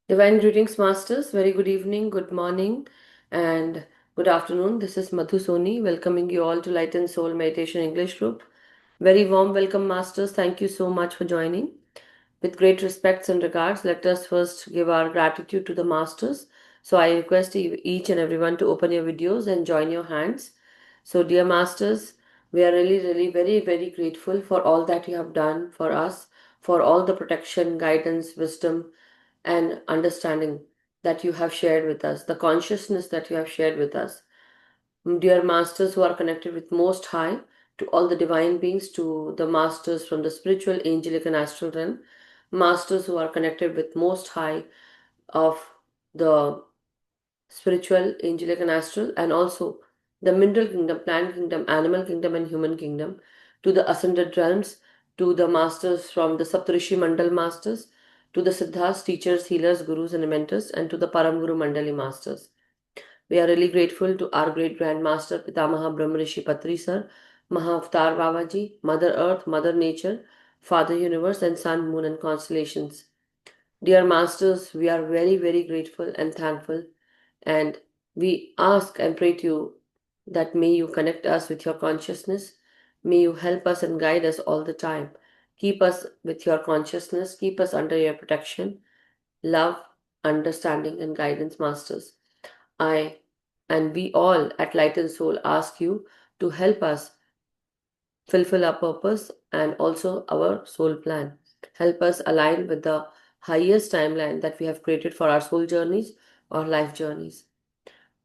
Divine greetings, Masters. Very good evening, good morning, and good afternoon. This is Madhu Soni welcoming you all to Light and Soul Meditation English Group. Very warm welcome, Masters. Thank you so much for joining. With great respects and regards, let us first give our gratitude to the Masters. So I request each and everyone to open your videos and join your hands. So, dear Masters, we are really very grateful for all that you have done for us, for all the protection, guidance, wisdom and understanding that you have shared with us, the consciousness that you have shared with us. Dear masters who are connected with Most High, to all the divine beings, to the masters from the spiritual, angelic, and astral realm, masters who are connected with Most High of the spiritual, angelic, and astral, and also the mineral kingdom, plant kingdom, animal kingdom, and human kingdom, to the ascended realms, to the masters from the Saptarishi Mandal masters, to the Siddhas, teachers, healers, gurus, and mentors, and to the Param Guru Mandali masters. We are really grateful to our great grandmaster Pitamaha Brahmarishi Patri sir, Mahavatar Babaji, Mother Earth, Mother Nature, Father Universe, and Sun, Moon, and constellations. Dear masters, we are very grateful and thankful, and we ask and pray to you that may you connect us with your consciousness, may you help us and guide us all the time. Keep us with your consciousness, keep us under your protection, love, understanding, and guidance, masters. I and we all at Light and Soul ask you to help us fulfill our purpose and also our soul plan. Help us align with the highest timeline that we have created for our soul journeys or life journeys.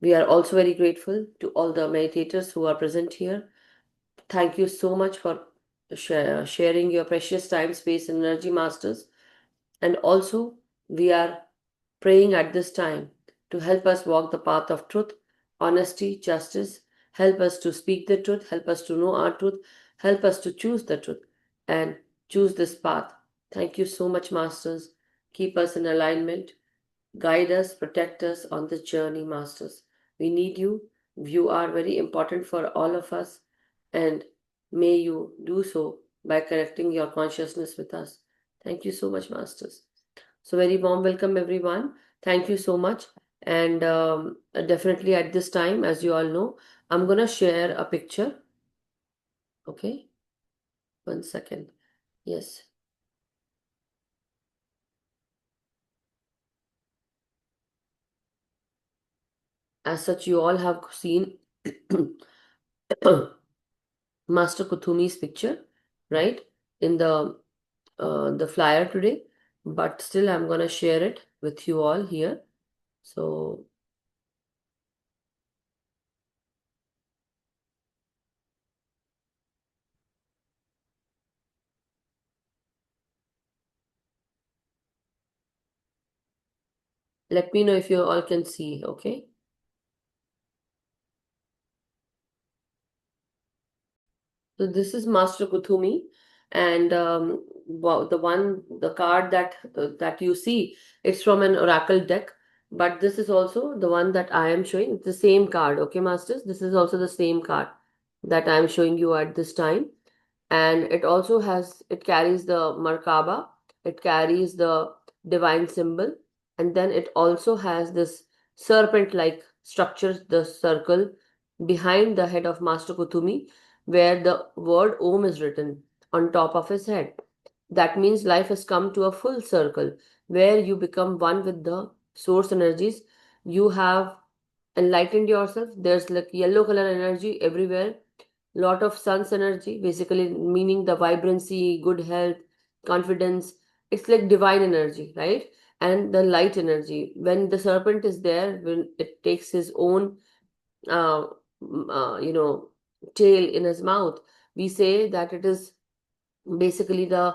We are also very grateful to all the meditators who are present here. Thank you so much for sharing your precious time, space, and energy, masters. And also, we are praying at this time to help us walk the path of truth, honesty, justice. Help us to speak the truth, help us to know our truth, help us to choose the truth and choose this path. Thank you so much, Masters. Keep us in alignment, guide us, protect us on this journey, Masters. We need you. You are very important for all of us, and may you do so by connecting your consciousness with us. Thank you so much, Masters. So, very warm welcome, everyone. Thank you so much. And definitely at this time, as you all know, I'm going to share a picture. Okay, 1 second. Yes. As such, you all have seen Master Kuthumi's picture, right, in the flyer today. But still, I'm going to share it with you all here. So, let me know if you all can see. Okay. So this is Master Kuthumi, and the card that you see, it's from an oracle deck. But this is also the one that I am showing. It's the same card, okay, Masters. This is also the same card that I am showing you at this time, and it carries the Markaba, it carries the divine symbol, and then it also has this serpent-like structure, the circle behind the head of Master Kuthumi, where the word Om is written on top of his head. That means life has come to a full circle where you become one with the source energies. You have enlightened yourself. There's like yellow color energy everywhere, lot of sun's energy, basically meaning the vibrancy, good health, confidence. It's like divine energy, right? And the light energy. When the serpent is there, when it takes his own uh, you know, tail in his mouth, we say that it is basically the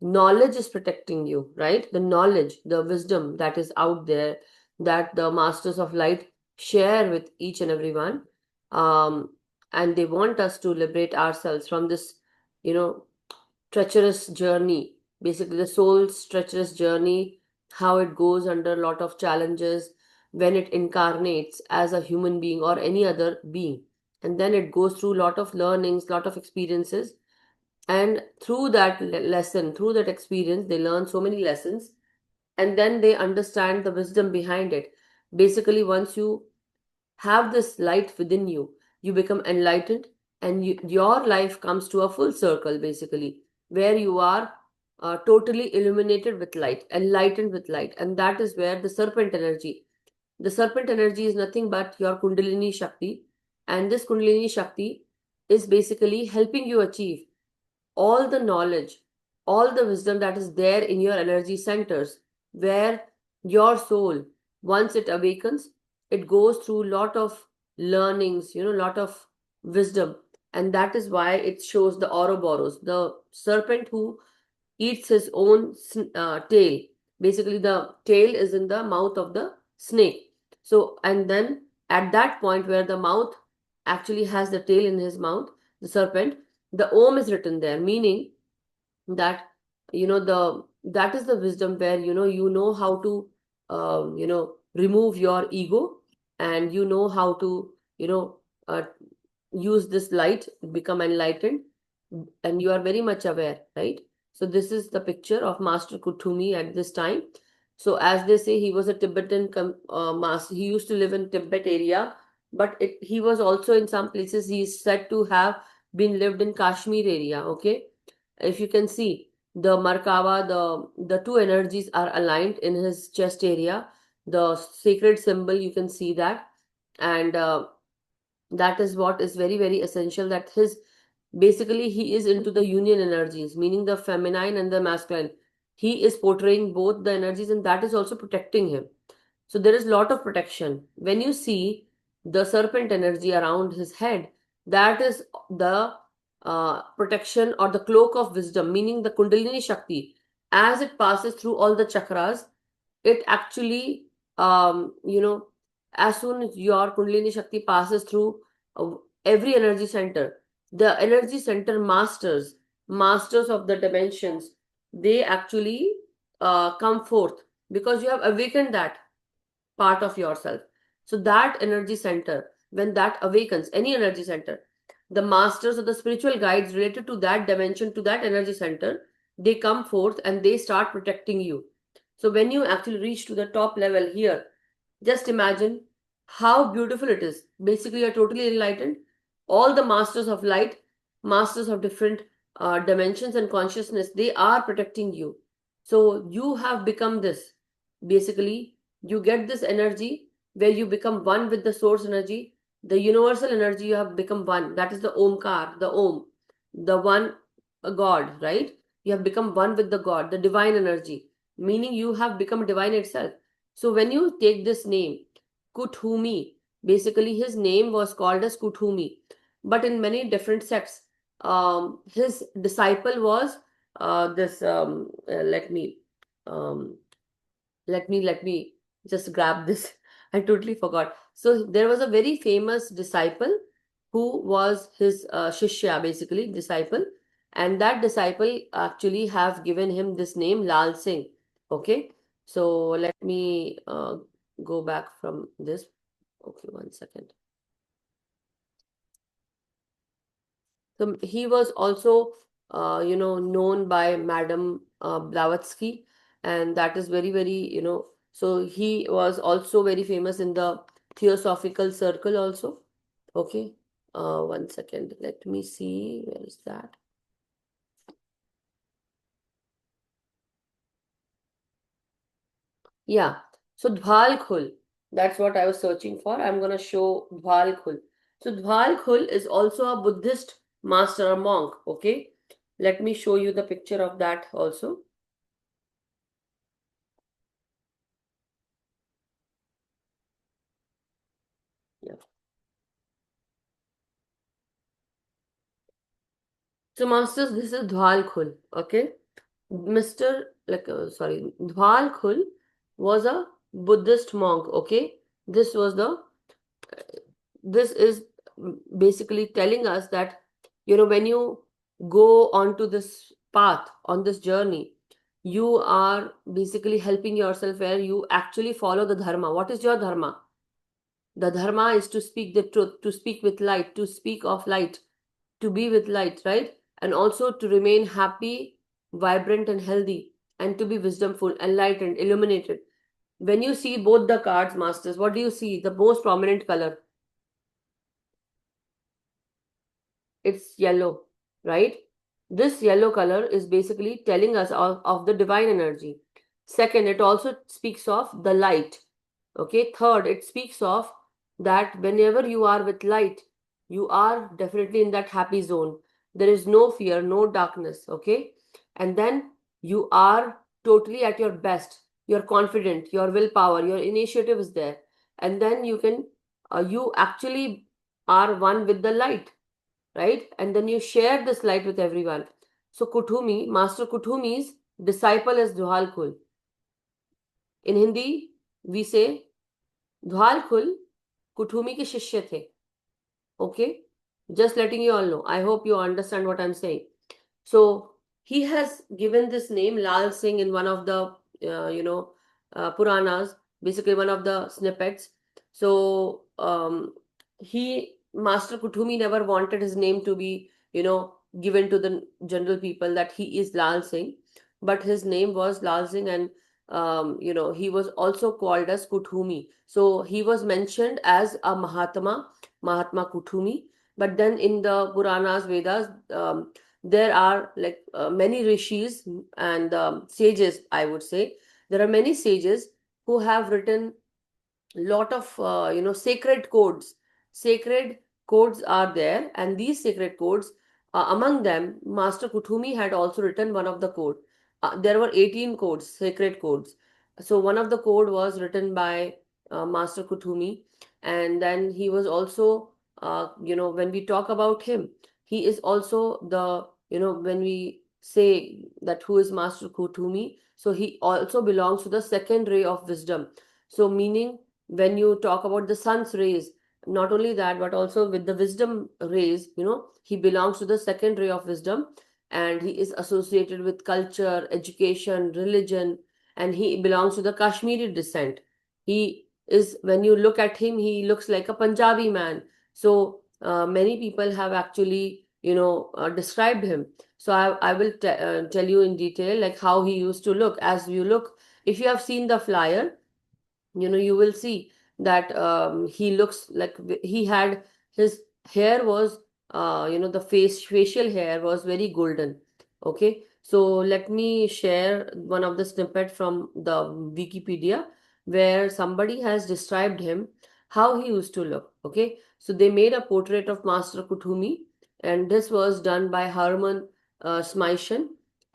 knowledge is protecting you, right? The knowledge, the wisdom that is out there, that the masters of light share with each and everyone. um, and they want us to liberate ourselves from this, you know, treacherous journey, basically the soul's treacherous journey, how it goes under a lot of challenges when it incarnates as a human being or any other being, and then it goes through a lot of learnings, lot of experiences, and through that lesson, through that experience, they learn so many lessons. and then they understand the wisdom behind it. Basically, once you have this light within you, you become enlightened, and your life comes to a full circle, basically, where you are totally illuminated with light, enlightened with light. And that is where the serpent energy is nothing but your Kundalini Shakti. And this Kundalini Shakti is basically helping you achieve all the knowledge, all the wisdom that is there in your energy centers, where your soul, once it awakens, it goes through lot of learnings, lot of wisdom. And that is why it shows the Ouroboros, the serpent who eats his own tail. Basically, the tail is in the mouth of the snake. So, and then at that point where the mouth actually has the tail in his mouth, the serpent, the Om is written there, meaning that the that is the wisdom where how to remove your ego, and how to use this light, become enlightened, and you are very much aware, right? So this is the picture of Master Kuthumi at this time. So as they say, he was a Tibetan master. He used to live in Tibet area, but he was also in some places he is said to have been lived in Kashmir area. Okay, if you can see the Markava, the two energies are aligned in his chest area. The sacred symbol, you can see that, and that is what is very very essential. That his basically he is into the union energies, meaning the feminine and the masculine. He is portraying both the energies, and that is also protecting him. So there is a lot of protection. When you see the serpent energy around his head, that is the protection or the cloak of wisdom, meaning the Kundalini Shakti. As it passes through all the chakras, it actually, as soon as your Kundalini Shakti passes through uh, every energy center, the energy center masters of the dimensions, they actually come forth, because you have awakened that part of yourself. So that energy center, when that awakens, any energy center, the masters or the spiritual guides related to that dimension, to that energy center, they come forth and they start protecting you. So when you actually reach to the top level here, just imagine how beautiful it is. Basically, you're totally enlightened. All the masters of light, masters of different dimensions and consciousness, they are protecting you. So you have become this. Basically, you get this energy where you become one with the source energy, the universal energy. You have become one. That is the Omkar, the Om, the one God, right? You have become one with the God, the divine energy, meaning you have become divine itself. So when you take this name, Kuthumi, basically his name was called as Kuthumi, but in many different sects, his disciple was this. Um, let me just grab this. I totally forgot. So there was a very famous disciple who was his shishya, basically disciple, and that disciple actually have given him this name Lal Singh. Okay, so let me go back from this. Okay, one second. So he was also, known by Madam Blavatsky, and that is very, very, so he was also very famous in the theosophical circle also. Okay, one second. Let me see. Where is that? Yeah. So Dhwal Khul, that's what I was searching for. I'm gonna show Dhwal Khul. So Dhwal Khul is also a Buddhist master, a monk. Okay. Let me show you the picture of that also. Yeah. So masters, this is Dhwal Khul. Okay. Mr. Dhwal Khul was a Buddhist monk. Okay. This was the this is basically telling us that when you go onto this path, on this journey, you are basically helping yourself, where you actually follow the dharma. What is your dharma? The dharma is to speak the truth, to speak with light, to speak of light, to be with light, right? And also to remain happy, vibrant, and healthy. and to be wisdomful, enlightened, illuminated. When you see both the cards, masters, what do you see? The most prominent color. It's yellow, right? This yellow color is basically telling us of the divine energy. Second, it also speaks of the light. Okay. Third, it speaks of that whenever you are with light, you are definitely in that happy zone. There is no fear, no darkness. Okay. And then you are totally at your best. You're confident, your willpower, your initiative is there. And then you actually are one with the light, right? And then you share this light with everyone. So Kuthumi, Master Kuthumi's disciple is Dhualkul. In Hindi, we say Dhualkul Kuthumi ke shishya the. Okay? Just letting you all know. I hope you understand what I'm saying. So he has given this name Lal Singh in one of the Puranas, basically one of the snippets. So he Master Kuthumi never wanted his name to be given to the general people that he is Lal Singh, but his name was Lal Singh, and he was also called as Kuthumi. So he was mentioned as a Mahatma Kuthumi. But then in the Puranas, Vedas, there are like many rishis and sages, I would say. There are many sages who have written lot of sacred codes are there, and these sacred codes, among them Master Kuthumi had also written one of the code. There were 18 codes, sacred codes. So one of the code was written by Master Kuthumi. And then he was also when we talk about him, he is also the when we say that who is Master Kuthumi, so he also belongs to the second ray of wisdom. So meaning, when you talk about the sun's rays, not only that, but also with the wisdom rays, he belongs to the second ray of wisdom, and he is associated with culture, education, religion, and he belongs to the Kashmiri descent. He is, when you look at him, he looks like a Punjabi man. So many people have actually described him. So I will tell you in detail like how he used to look. As you look, if you have seen the flyer, you will see that he looks like he had his hair was the facial hair was very golden. Okay, so let me share one of the snippet from the Wikipedia, where somebody has described him, how he used to look. Okay, so they made a portrait of Master Kuthumi, and this was done by Herman Smyson.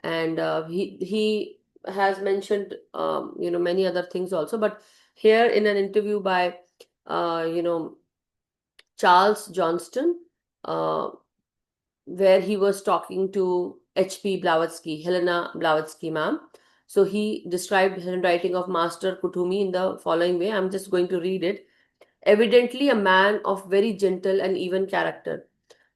And he has mentioned many other things also, but here in an interview by uh, you know Charles Johnston, uh, where he was talking to H.P. Blavatsky, Helena Blavatsky ma'am. So he described handwriting of Master Kuthumi in the following way. I'm just going to read it. Evidently a man of very gentle and even character,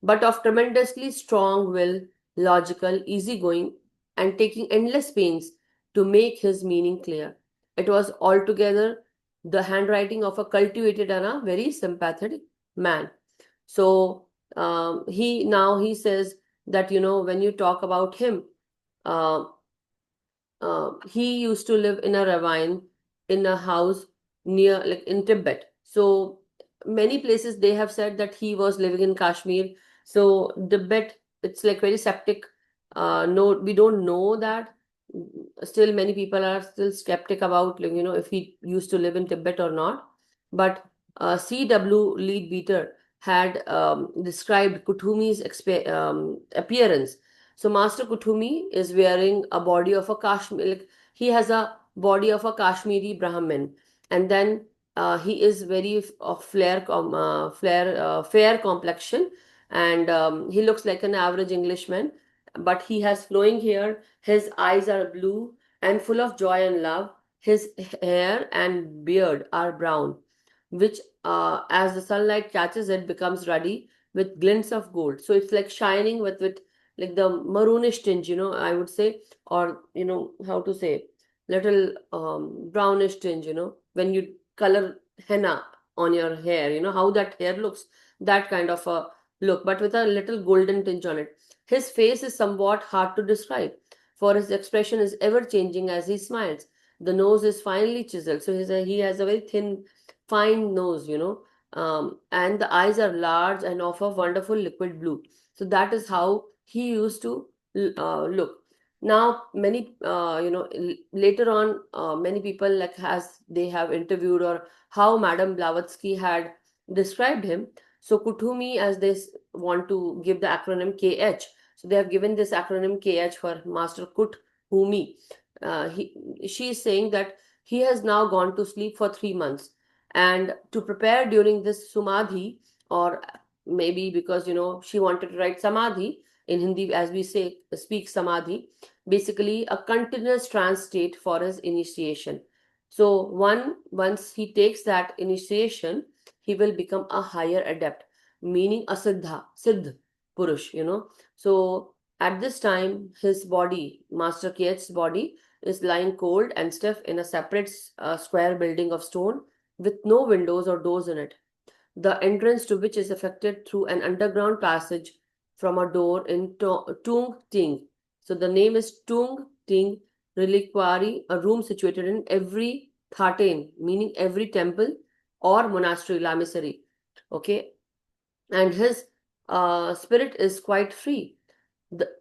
but of tremendously strong will, logical, easygoing, and taking endless pains to make his meaning clear. It was altogether the handwriting of a cultivated and a very sympathetic man. So he says that when you talk about him, uh, he used to live in a ravine, in a house near, like in Tibet. So many places they have said that he was living in Kashmir. So Tibet, it's like very septic. No, we don't know that. Still, many people are still skeptic about, like, if he used to live in Tibet or not. But C.W. Leadbeater had described Kuthumi's appearance. So Master Kuthumi is wearing a body of a Kashmir. Like, he has a body of a Kashmiri Brahmin, and then he is very of fair complexion, and he looks like an average Englishman. But he has flowing hair. His eyes are blue and full of joy and love. His hair and beard are brown, which, as the sunlight catches it, becomes ruddy with glints of gold. So it's like shining with like the maroonish tinge, I would say, or how to say, little brownish tinge, when you color henna on your hair, how that hair looks, that kind of a look, but with a little golden tinge on it. His face is somewhat hard to describe. for his expression is ever changing as he smiles. The nose is finely chiseled, so he has a very thin, fine nose, and the eyes are large and of a wonderful liquid blue. So that is how he used to look. Now, many, later on, many people like has they have interviewed or how Madame Blavatsky had described him. So Kuthumi, as they want to give the acronym KH, so they have given this acronym KH for Master Kuthumi. She is saying that he has now gone to sleep for 3 months, and to prepare during this Sumadhi, or maybe because she wanted to write Samadhi in Hindi, as we say, speak Samadhi, basically a continuous trance state for his initiation. So once he takes that initiation, he will become a higher adept, meaning a siddh purush. So at this time, his body, Master Kh's body, is lying cold and stiff in a separate square building of stone with no windows or doors in it, the entrance to which is effected through an underground passage from a door in Tung Ting. So the name is Tung Ting Reliquary, a room situated in every Thaten, meaning every temple or monastery, lamisary. Okay, and his spirit is quite free.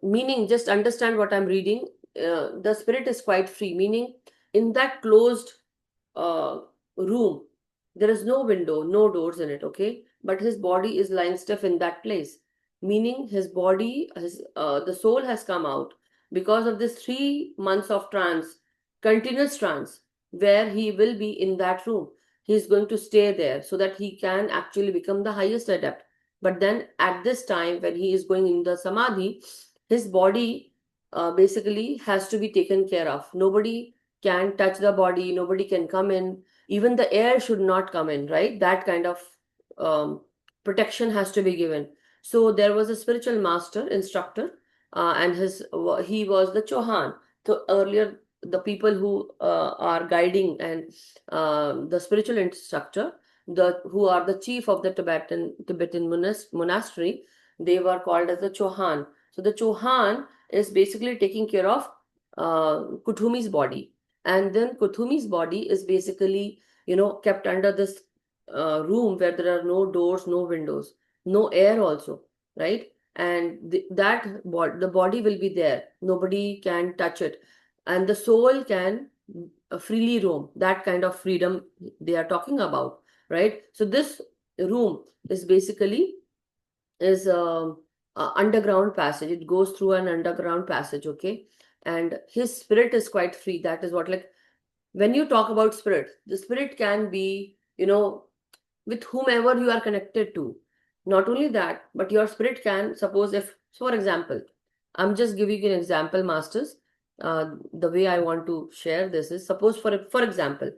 Meaning, just understand what I'm reading. The spirit is quite free, meaning in that closed uh, room, there is no window, no doors in it, okay? But his body is lying stiff in that place, meaning his body, the soul has come out because of this 3 months of trance, continuous trance, where he will be in that room. He is going to stay there so that he can actually become the highest adept. But then at this time, when he is going in the samadhi, his body basically has to be taken care of. Nobody can touch the body, nobody can come in, even the air should not come in, right? That kind of um, protection has to be given. So there was a spiritual master instructor, and he was the Chauhan. So earlier, the people who are guiding and the spiritual instructor, the who are the chief of the Tibetan monastery, they were called as the Chauhan. So the Chauhan is basically taking care of Kuthumi's body, and then Kuthumi's body is basically kept under this room where there are no doors, no windows, no air also, right? And the body will be there, nobody can touch it, and the soul can freely roam. That kind of freedom they are talking about, right? So this room is basically is a underground passage. It goes through an underground passage, okay? And his spirit is quite free. That is what, like, when you talk about spirit, the spirit can be, with whomever you are connected to. Not only that, but your spirit can, suppose if, for example, I'm just giving you an example, masters. The way I want to share this is, suppose for example,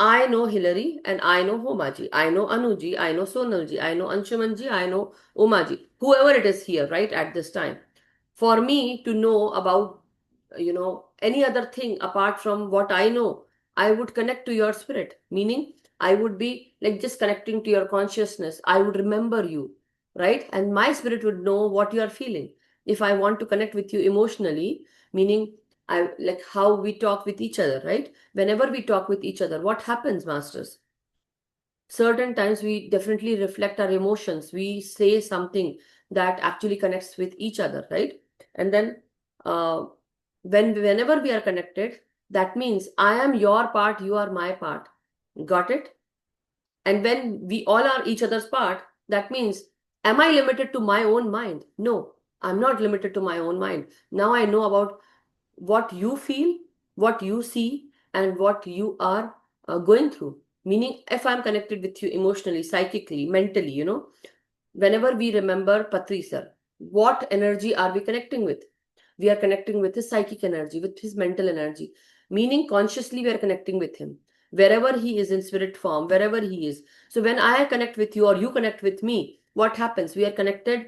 I know Hillary and I know Homaji. I know Anuji. I know Sonalji. I know Anshumanji. I know Umaji. Whoever it is here, right, at this time. For me to know about, any other thing apart from what I know, I would connect to your spirit. Meaning, I would be like just connecting to your consciousness. I would remember you, right? And my spirit would know what you are feeling. If I want to connect with you emotionally, meaning I like how we talk with each other, right? Whenever we talk with each other, what happens, masters? Certain times we definitely reflect our emotions. We say something that actually connects with each other, right? And then uh, whenever we are connected, that means I am your part, you are my part. Got it? And when we all are each other's part, that means, am I limited to my own mind? No, I'm not limited to my own mind. Now I know about what you feel, what you see, and what you are going through. Meaning, if I'm connected with you emotionally, psychically, mentally, whenever we remember Patri sir, what energy are we connecting with? We are connecting with his psychic energy, with his mental energy. Meaning, consciously, we are connecting with him. Wherever he is in spirit form, wherever he is. So, when I connect with you or you connect with me, what happens? We are connected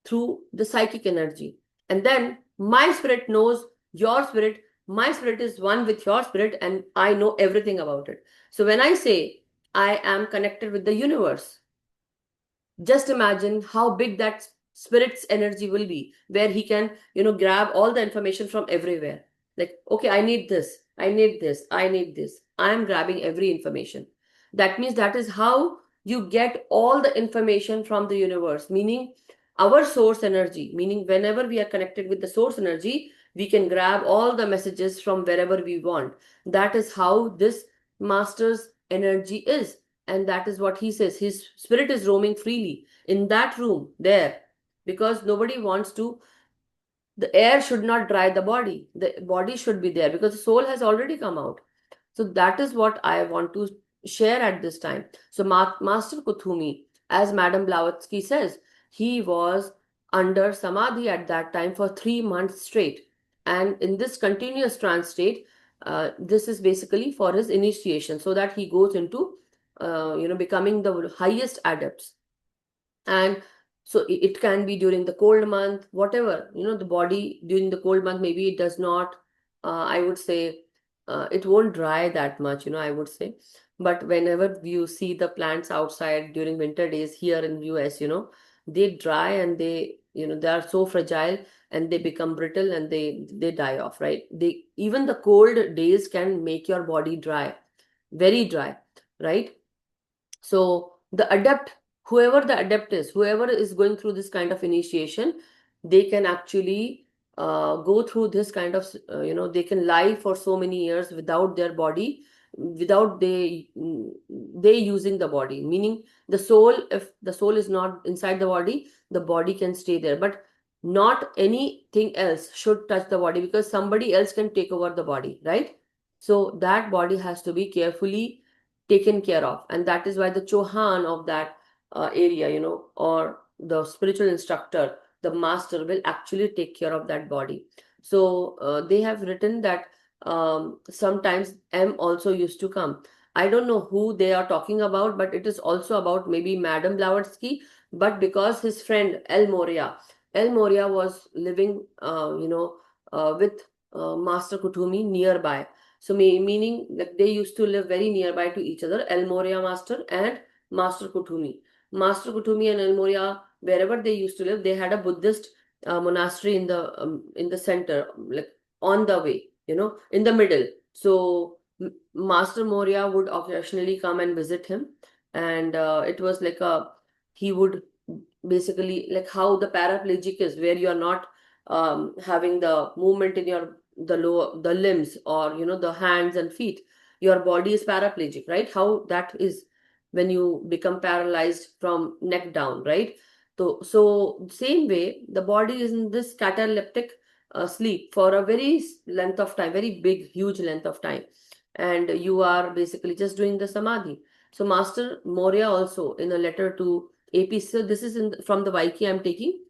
through the psychic energy. And then my spirit knows your spirit, my spirit is one with your spirit, and I know everything about it. So when I say I am connected with the universe, just imagine how big that spirit's energy will be, where he can, grab all the information from everywhere. Like, okay, I need this, I need this, I need this. I am grabbing every information. That means that is how you get all the information from the universe, meaning our source energy, meaning whenever we are connected with the source energy, we can grab all the messages from wherever we want. That is how this master's energy is. And that is what he says. His spirit is roaming freely in that room there, because nobody wants to, the air should not dry the body should be there, because the soul has already come out. So that is what I want to share at this time. So Master Kuthumi, as Madam Blavatsky says, he was under samadhi at that time for 3 months straight. And in this continuous trance state, this is basically for his initiation, so that he goes into, becoming the highest adepts. And so it can be during the cold month, whatever, the body during the cold month, maybe it does not, I would say, it won't dry that much, I would say. But whenever you see the plants outside during winter days here in US, they dry, and they are so fragile, and they become brittle, and they die off, right? They, even the cold days can make your body dry, very dry, right? So the adept, whoever is going through this kind of initiation, they can actually go through this kind of, they can lie for so many years without their body, without they using the body. Meaning the soul, if the soul is not inside the body can stay there, but not anything else should touch the body, because somebody else can take over the body, right? So that body has to be carefully taken care of. And that is why the Chohan of that area, or the spiritual instructor, the master, will actually take care of that body. So they have written that sometimes M also used to come. I don't know who they are talking about, but it is also about maybe Madam Blavatsky. But because his friend El Moria was living, with Master Kuthumi nearby. So meaning that they used to live very nearby to each other, El Moria Master and Master Kuthumi. Master Kuthumi and El Moria, wherever they used to live, they had a Buddhist monastery in the center, like on the way, in the middle. So Master Moria would occasionally come and visit him, and it was like he would basically, like how the paraplegic is, where you are not having the movement in your the limbs, or the hands and feet. Your body is paraplegic, right? How that is when you become paralyzed from neck down, right? So same way, the body is in this cataleptic sleep for a very length of time, very big, huge length of time, and you are basically just doing the samadhi. So Master Moria also, in a letter to AP, so this is from the Vaiki I'm taking.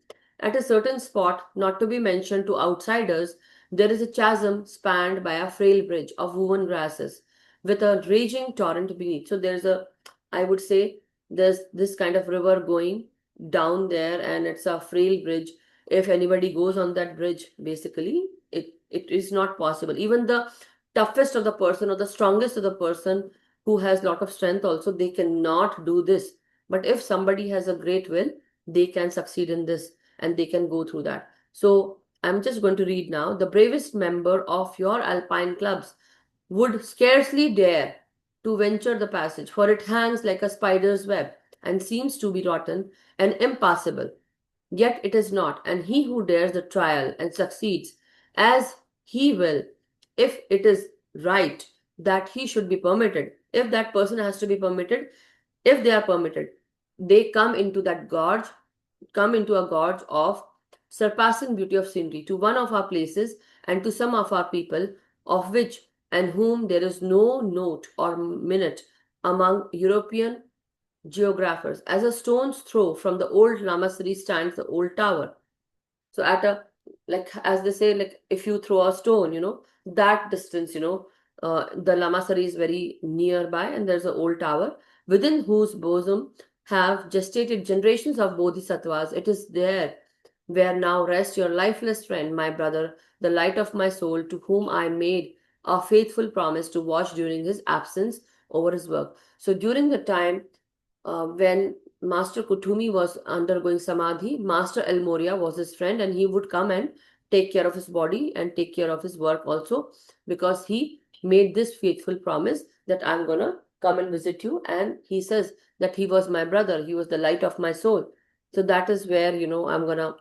At a certain spot, not to be mentioned to outsiders, there is a chasm spanned by a frail bridge of woven grasses, with a raging torrent beneath. So there's a, I would say, there's this kind of river going down there, and it's a frail bridge. If anybody goes on that bridge, basically, it is not possible. Even the toughest of the person, or the strongest of the person who has lot of strength also, they cannot do this. But if somebody has a great will, they can succeed in this, and they can go through that. So I'm just going to read now. The bravest member of your alpine clubs would scarcely dare to venture the passage, for it hangs like a spider's web, and seems to be rotten and impassable. Yet it is not, and he who dares the trial and succeeds, as he will, if it is right that he should be permitted, if that person has to be permitted, if they are permitted, they come into a gorge of surpassing beauty of scenery, to one of our places, and to some of our people, of which and whom there is no note or minute among European geographers. As a stone's throw from the old Ramasri stands the old tower. So at a, like as they say, like if you throw a stone, that distance, the Lamasari is very nearby, and there's an old tower within whose bosom have gestated generations of bodhisattvas. It is there where now rests your lifeless friend, my brother, the light of my soul, to whom I made a faithful promise to watch during his absence over his work. So during the time when Master Kuthumi was undergoing samadhi, Master El Moria was his friend, and he would come and take care of his body and take care of his work also, because he made this faithful promise that I'm gonna come and visit you. And he says that he was my brother, he was the light of my soul. So that is where, I'm gonna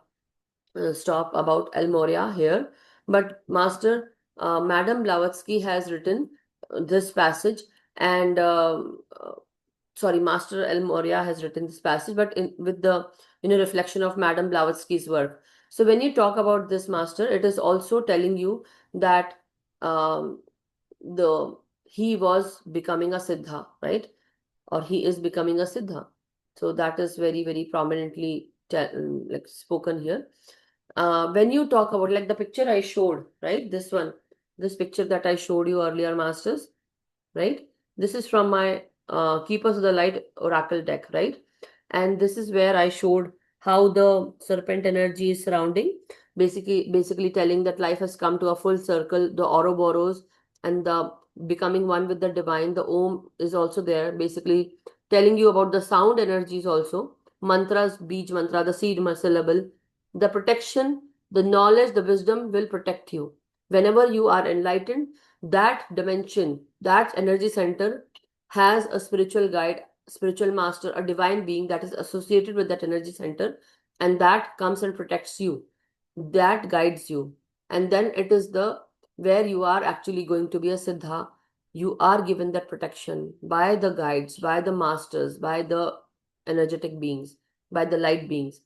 stop about El Moria here. But Master Madam Blavatsky has written this passage, and sorry, Master El Moria has written this passage, but with the reflection of Madam Blavatsky's work. So when you talk about this master, it is also telling you that um, the he was becoming a siddha, right? Or he is becoming a siddha. So that is very, very prominently like spoken here. When you talk about like the picture I showed, right? This one, this picture that I showed you earlier, masters, right? This is from my Keepers of the Light Oracle deck, right? And this is where I showed how the serpent energy is surrounding, basically telling that life has come to a full circle. The Ouroboros and the becoming one with the divine, the Om is also there, basically telling you about the sound energies also. Mantras, Beej mantra, the seed syllable, the protection, the knowledge, the wisdom will protect you. Whenever you are enlightened, that dimension, that energy center has a spiritual guide, spiritual master, a divine being that is associated with that energy center, and that comes and protects you, that guides you. And then it is the where you are actually going to be a siddha. You are given that protection by the guides, by the masters, by the energetic beings, by the light beings.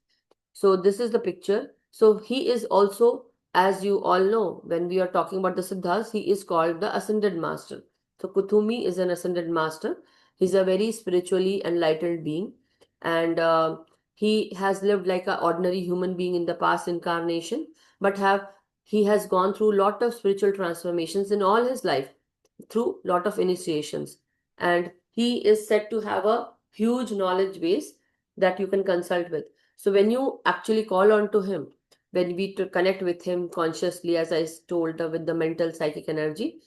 So this is the picture. So he is also, as you all know, when we are talking about the Siddhas, he is called the Ascended Master. So Kuthumi is an Ascended Master. He's a very spiritually enlightened being, and he has lived like an ordinary human being in the past incarnation, but have he has gone through a lot of spiritual transformations in all his life, through lot of initiations, and he is said to have a huge knowledge base that you can consult with. So when you actually call on to him, when we to connect with him consciously, as I told, with the mental psychic energy,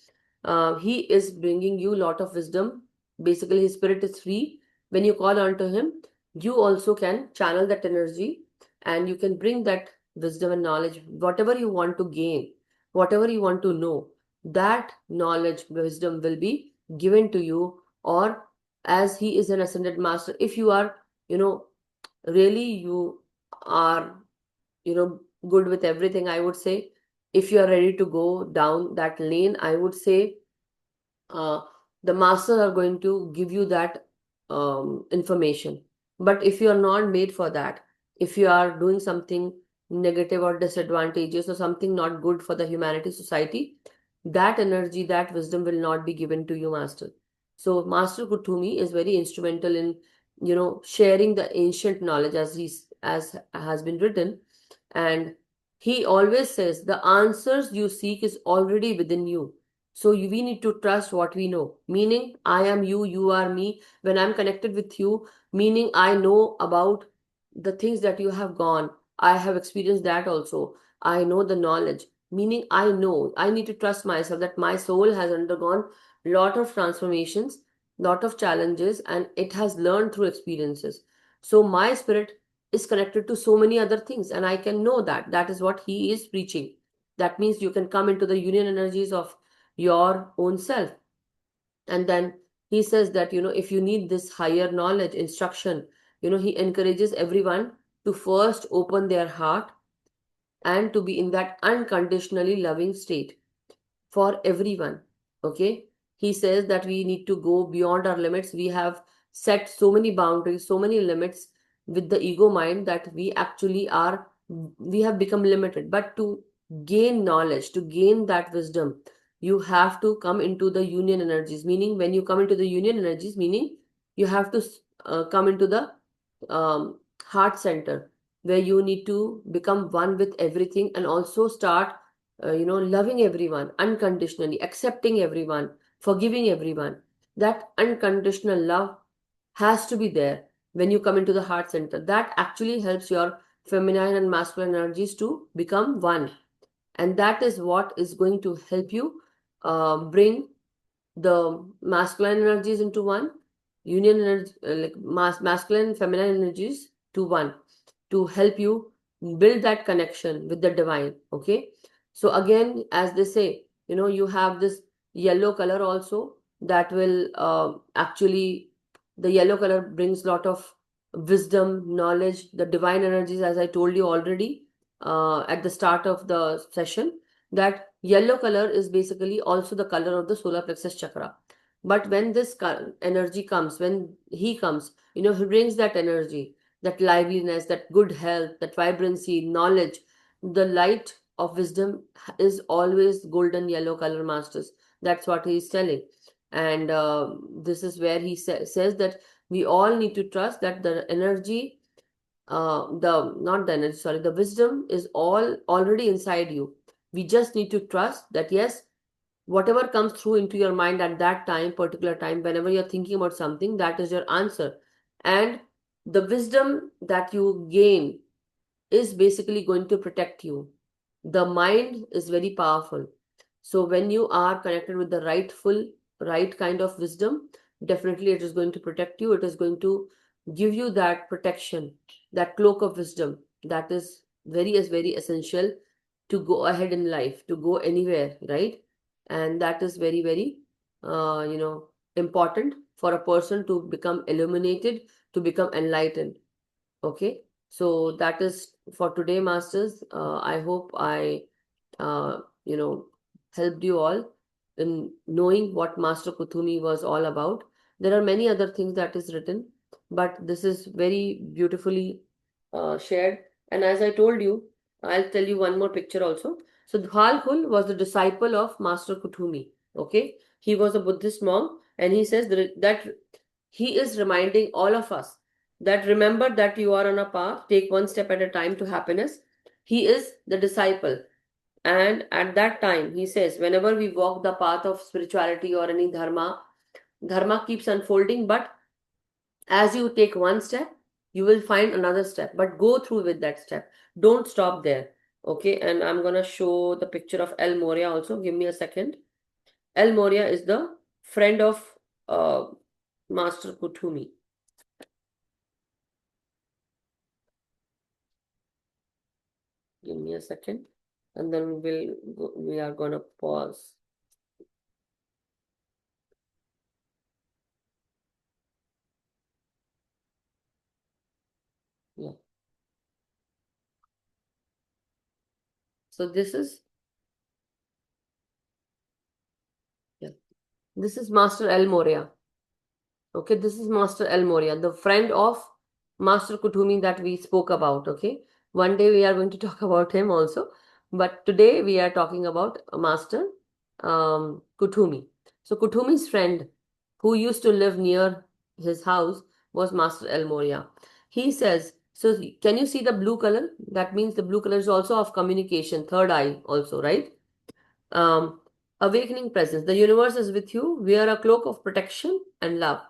he is bringing you a lot of wisdom. Basically, his spirit is free. When you call on to him, you also can channel that energy, and you can bring that wisdom and knowledge, whatever you want to gain, whatever you want to know, that knowledge, wisdom will be given to you. Or as he is an ascended master, if you are, really you are, good with everything, I would say, if you are ready to go down that lane, I would say uh, the masters are going to give you that information. But if you are not made for that, if you are doing something negative or disadvantageous or something not good for the humanity society, that energy, that wisdom will not be given to you, master. So Master Kuthumi is very instrumental in, sharing the ancient knowledge, as has been written. And he always says the answers you seek is already within you. So we need to trust what we know. Meaning, I am you, you are me. When I'm connected with you, meaning I know about the things that you have gone. I have experienced that also. I know the knowledge. Meaning, I know. I need to trust myself that my soul has undergone lot of transformations, lot of challenges, and it has learned through experiences. So my spirit is connected to so many other things, and I can know that. That is what he is preaching. That means you can come into the union energies of your own self. And then he says that, if you need this higher knowledge, instruction, he encourages everyone to first open their heart and to be in that unconditionally loving state for everyone. Okay. He says that we need to go beyond our limits. We have set so many boundaries, so many limits with the ego mind that we have become limited. But to gain knowledge, to gain that wisdom, you have to come into the union energies. Meaning, when you come into the union energies, meaning you have to come into the heart center, where you need to become one with everything, and also start loving everyone unconditionally, accepting everyone, forgiving everyone. That unconditional love has to be there when you come into the heart center. That actually helps your feminine and masculine energies to become one. And that is what is going to help you bring the masculine energies into one, union energy, like masculine and feminine energies to one, to help you build that connection with the divine. Okay. So again, as they say, you have this yellow color also that will actually, the yellow color brings lot of wisdom, knowledge, the divine energies, as I told you already at the start of the session, that yellow color is basically also the color of the solar plexus chakra. But when this energy comes, when he comes, he brings that energy, that liveliness, that good health, that vibrancy, knowledge. The light of wisdom is always golden yellow color, masters. That's what he is telling. And this is where he says that we all need to trust that the energy, the not the energy, sorry, the wisdom is all already inside you. We just need to trust that yes, whatever comes through into your mind at that time, particular time, whenever you're thinking about something, that is your answer. And the wisdom that you gain is basically going to protect you. The mind is very powerful. So when you are connected with the right kind of wisdom, definitely it is going to protect you. It is going to give you that protection, that cloak of wisdom that is very essential to go ahead in life, to go anywhere, right? And that is very, very, important for a person to become illuminated, to become enlightened. Okay, so that is for today, masters. I hope I, uh, you know, helped you all in knowing what Master Kuthumi was all about. There are many other things that is written, but this is very beautifully shared. And as I told you, I'll tell you one more picture also. So Dhwal was the disciple of Master Kuthumi. Okay, he was a Buddhist monk, and he says that he is reminding all of us that remember that you are on a path, take one step at a time to happiness. He is the disciple. And at that time, he says, whenever we walk the path of spirituality or any dharma keeps unfolding. But as you take one step, you will find another step. But go through with that step. Don't stop there. Okay. And I'm going to show the picture of El Moria also. Give me a second. El Moria is the friend of uh, Master Kuthumi. Give me a second. And then we are going to pause. Yeah. So yeah, this is Master El Moria. Okay, this is Master El Moria, the friend of Master Kuthumi that we spoke about. Okay, one day we are going to talk about him also, but today we are talking about Master Kuthumi. So Kuthumi's friend, who used to live near his house, was Master El Moria. He says, so can you see the blue color? That means the blue color is also of communication, third eye also, right? Um, Awakening presence. The universe is with you. Wear a cloak of protection and love.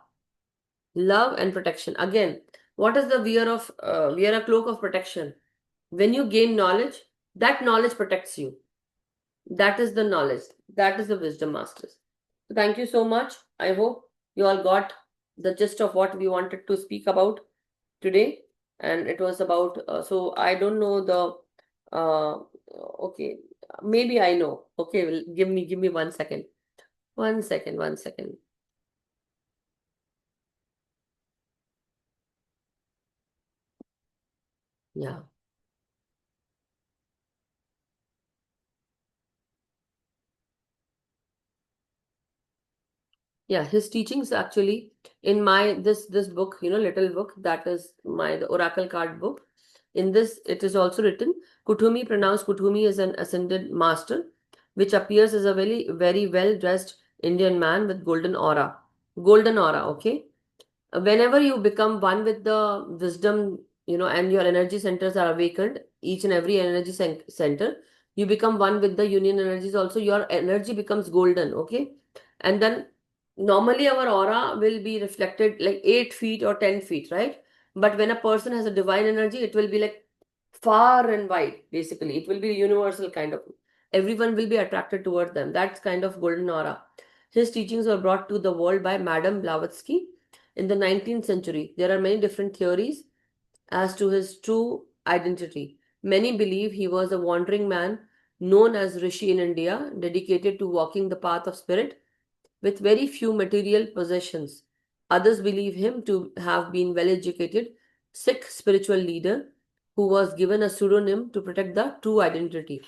Love and protection. Again, what is the wear a cloak of protection? When you gain knowledge, that knowledge protects you. That is the knowledge. That is the wisdom, masters. So thank you so much. I hope you all got the gist of what we wanted to speak about today. And it was about, so I don't know okay, maybe I know. Okay, well, give me 1 second. 1 second, 1 second. Yeah. Yeah, his teachings actually in my this book, little book, that is my the Oracle card book. In this, it is also written, Kuthumi, pronounced Kuthumi, is an ascended master, which appears as a very, very well dressed Indian man with golden aura. Golden aura, okay? Whenever you become one with the wisdom, and your energy centers are awakened, each and every energy center, you become one with the union energies also, your energy becomes golden, okay? And then normally our aura will be reflected like 8 feet or 10 feet, right? But when a person has a divine energy, it will be like far and wide, basically. It will be universal kind of. Everyone will be attracted towards them. That's kind of golden aura. His teachings were brought to the world by Madame Blavatsky, in the 19th century. There are many different theories as to his true identity. Many believe he was a wandering man known as Rishi in India, dedicated to walking the path of spirit with very few material possessions. Others believe him to have been well educated Sikh spiritual leader who was given a pseudonym to protect the true identity.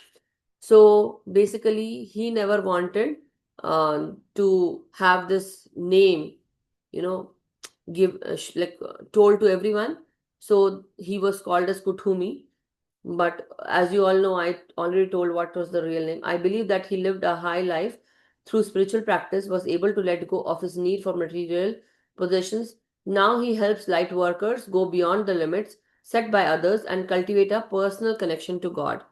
So basically, he never wanted to have this name, you know, told to everyone. So he was called as Kuthumi. But as you all know, I already told what was the real name. I believe that he lived a high life through spiritual practice, was able to let go of his need for material possessions. Now he helps light workers go beyond the limits set by others and cultivate a personal connection to God.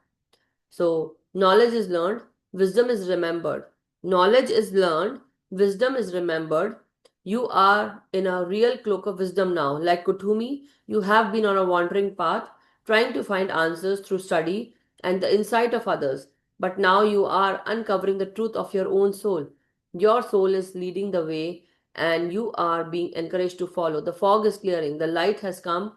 So, knowledge is learned, wisdom is remembered. Knowledge is learned, wisdom is remembered. You are in a real cloak of wisdom now. Like Kuthumi, you have been on a wandering path, trying to find answers through study and the insight of others. But now you are uncovering the truth of your own soul. Your soul is leading the way, and you are being encouraged to follow. The fog is clearing, the light has come,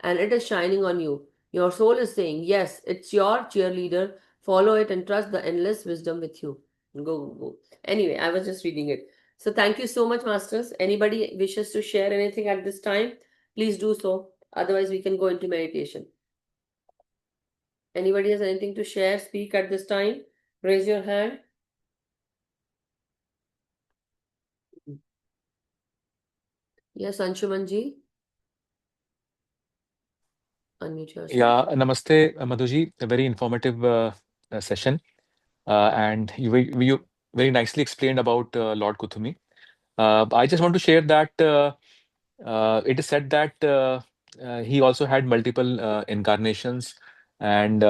and it is shining on you. Your soul is saying, yes, it's your cheerleader. Follow it and trust the endless wisdom with you. Go, go, go. Anyway, I was just reading it. So thank you so much, Masters. Anybody wishes to share anything at this time, please do so. Otherwise, we can go into meditation. Anybody has anything to share, speak at this time? Raise your hand. Yes, Anshumanji, unmute yourself. Yeah, namaste, Madhuji. A very informative session, and you very nicely explained about Lord Kuthumi. I just want to share that it is said that he also had multiple incarnations, and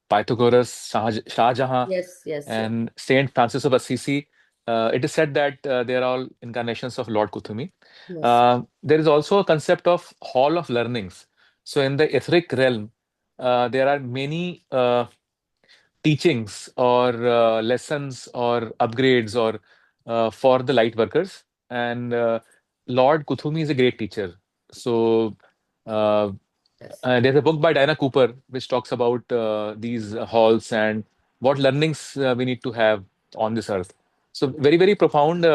Pythagoras, Shah Jahan, Yes, yes, yes, and Saint Francis of Assisi. It is said that they are all incarnations of Lord Kuthumi. yes, There is also a concept of Hall of Learnings. So, in the etheric realm, there are many teachings or lessons or upgrades or for the light workers. And Lord Kuthumi is a great teacher. So, uh, yes, there's a book by Diana Cooper which talks about these halls and what learnings we need to have on this earth. So, very, very profound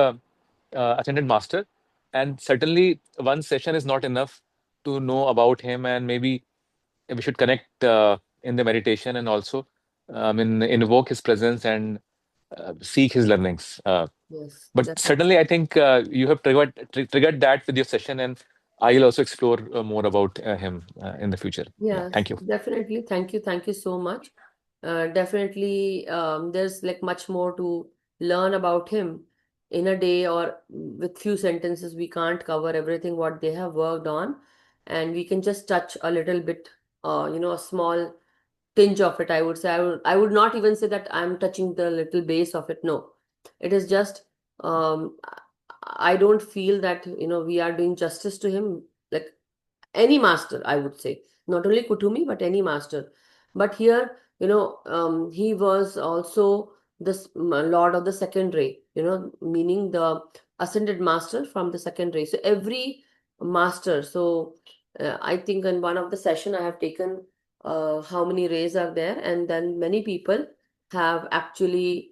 ascended master. And certainly, one session is not enough to know about him, and maybe we should connect in the meditation and also invoke his presence and seek his learnings. yes, But definitely. certainly, I think you have triggered that with your session, and I'll also explore more about him in the future. Yeah, Yes, thank you. definitely. Thank you. Thank you so much. Definitely, there's like much more to learn about him in a day or with few sentences. We can't cover everything what they have worked on, and we can just touch a little bit, a small tinge of it. I would say I would not even say that I'm touching the little base of it. No, it is just I don't feel that we are doing justice to him. Like any master, I would say, not only Kutumi but any master. But here, he was also this lord of the second ray, meaning the ascended master from the second ray. So every master, so I think in one of the session I have taken how many rays are there, and then many people have actually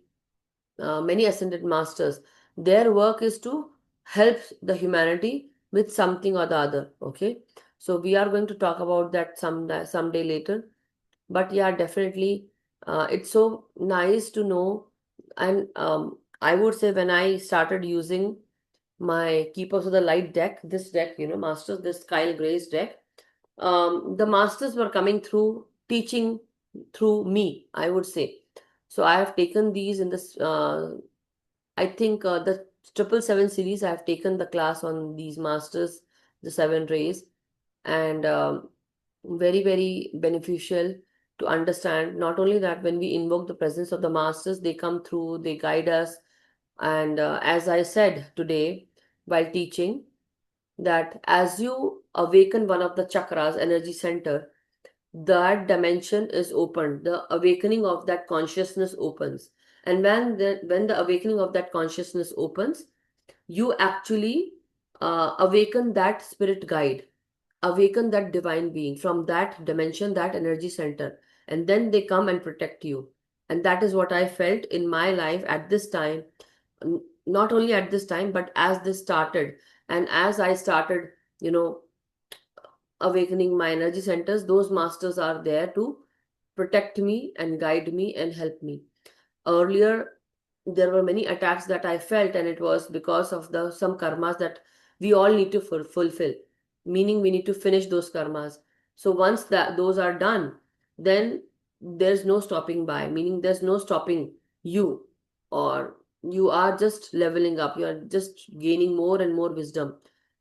many ascended masters, their work is to help the humanity with something or the other. Okay, so we are going to talk about that someday later. But yeah, definitely, it's so nice to know. And I would say when I started using my Keepers of the Light deck, this deck, Masters, this Kyle Gray's deck, the masters were coming through teaching through me, I would say. So I have taken these in this I think the 777 series, I have taken the class on these masters, the seven rays, and very, very beneficial to understand. Not only that, when we invoke the presence of the masters, they come through, they guide us. And as I said today while teaching, that as you awaken one of the chakras, energy center, that dimension is opened, the awakening of that consciousness opens. And when the awakening of that consciousness opens, you actually awaken that spirit guide, awaken that divine being from that dimension, that energy center, and then they come and protect you. And that is what I felt in my life at this time. Not only at this time, but as this started, and as I started, you know, awakening my energy centers, those masters are there to protect me and guide me and help me. Earlier, there were many attacks that I felt, and it was because of the some karmas that we all need to fulfill, meaning we need to finish those karmas. So once that those are done, then there's no stopping by, meaning there's no stopping you, or you are just leveling up, you are just gaining more and more wisdom.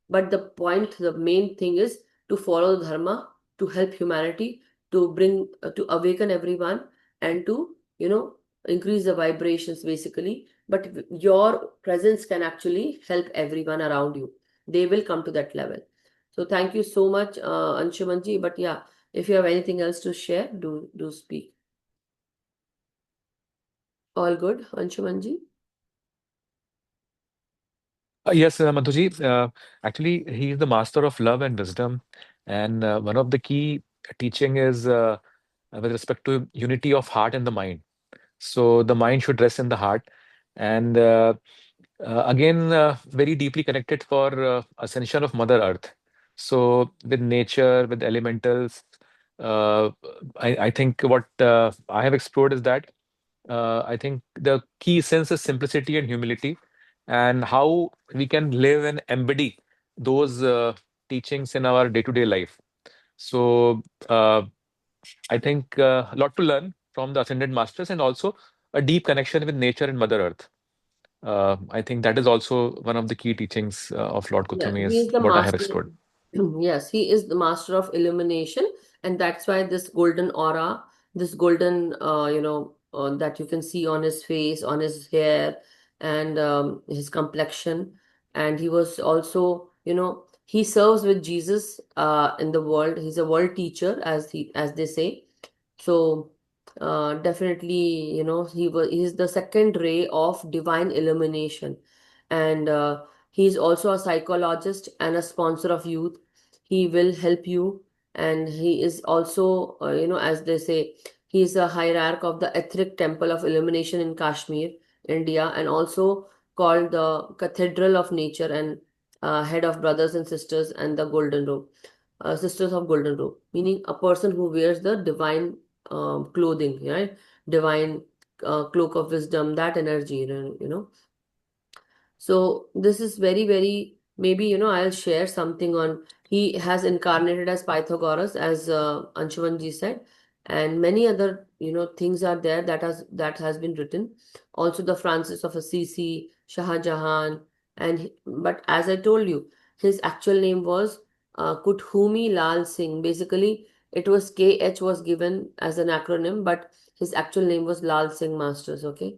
But the point, the main thing is to follow the dharma, to help humanity, to bring to awaken everyone, and to, you know, increase the vibrations basically. But your presence can actually help everyone around you, they will come to that level. So thank you so much, Anshumanji. But yeah, if you have anything else to share, do speak. All good, Anshumanji? Yes, Madhuji. Actually, he is the master of love and wisdom, and one of the key teaching is with respect to unity of heart and the mind. So the mind should rest in the heart, and again, very deeply connected for ascension of Mother Earth. So with nature, with elementals, uh, I think what I have explored is that I think the key sense is simplicity and humility, and how we can live and embody those teachings in our day-to-day life. So I think a lot to learn from the ascended masters, and also a deep connection with nature and Mother Earth. I think that is also one of the key teachings of Lord Yeah, Kuthumi he is is the what I have master. explored. Yes, he is the master of illumination, and that's why this golden aura, this golden, that you can see on his face, on his hair, and his complexion. And he was also, he serves with Jesus in the world. He's a world teacher, as they say. So definitely, he's the second ray of divine illumination, and he's also a psychologist and a sponsor of youth. He will help you, and he is also, as they say, he's a hierarch of the etheric temple of illumination in Kashmir, India, and also called the Cathedral of Nature, and head of brothers and sisters and the golden robe, sisters of golden robe, meaning a person who wears the divine clothing, right? Divine cloak of wisdom, that energy, so this is very, very, maybe, I'll share something on. He has incarnated as Pythagoras, as Anshumanji said, and many other, things are there that has been written. Also, the Francis of Assisi, Shah Jahan, but as I told you, his actual name was Kuthumi Lal Singh. Basically, it was KH was given as an acronym, but his actual name was Lal Singh Masters. Okay,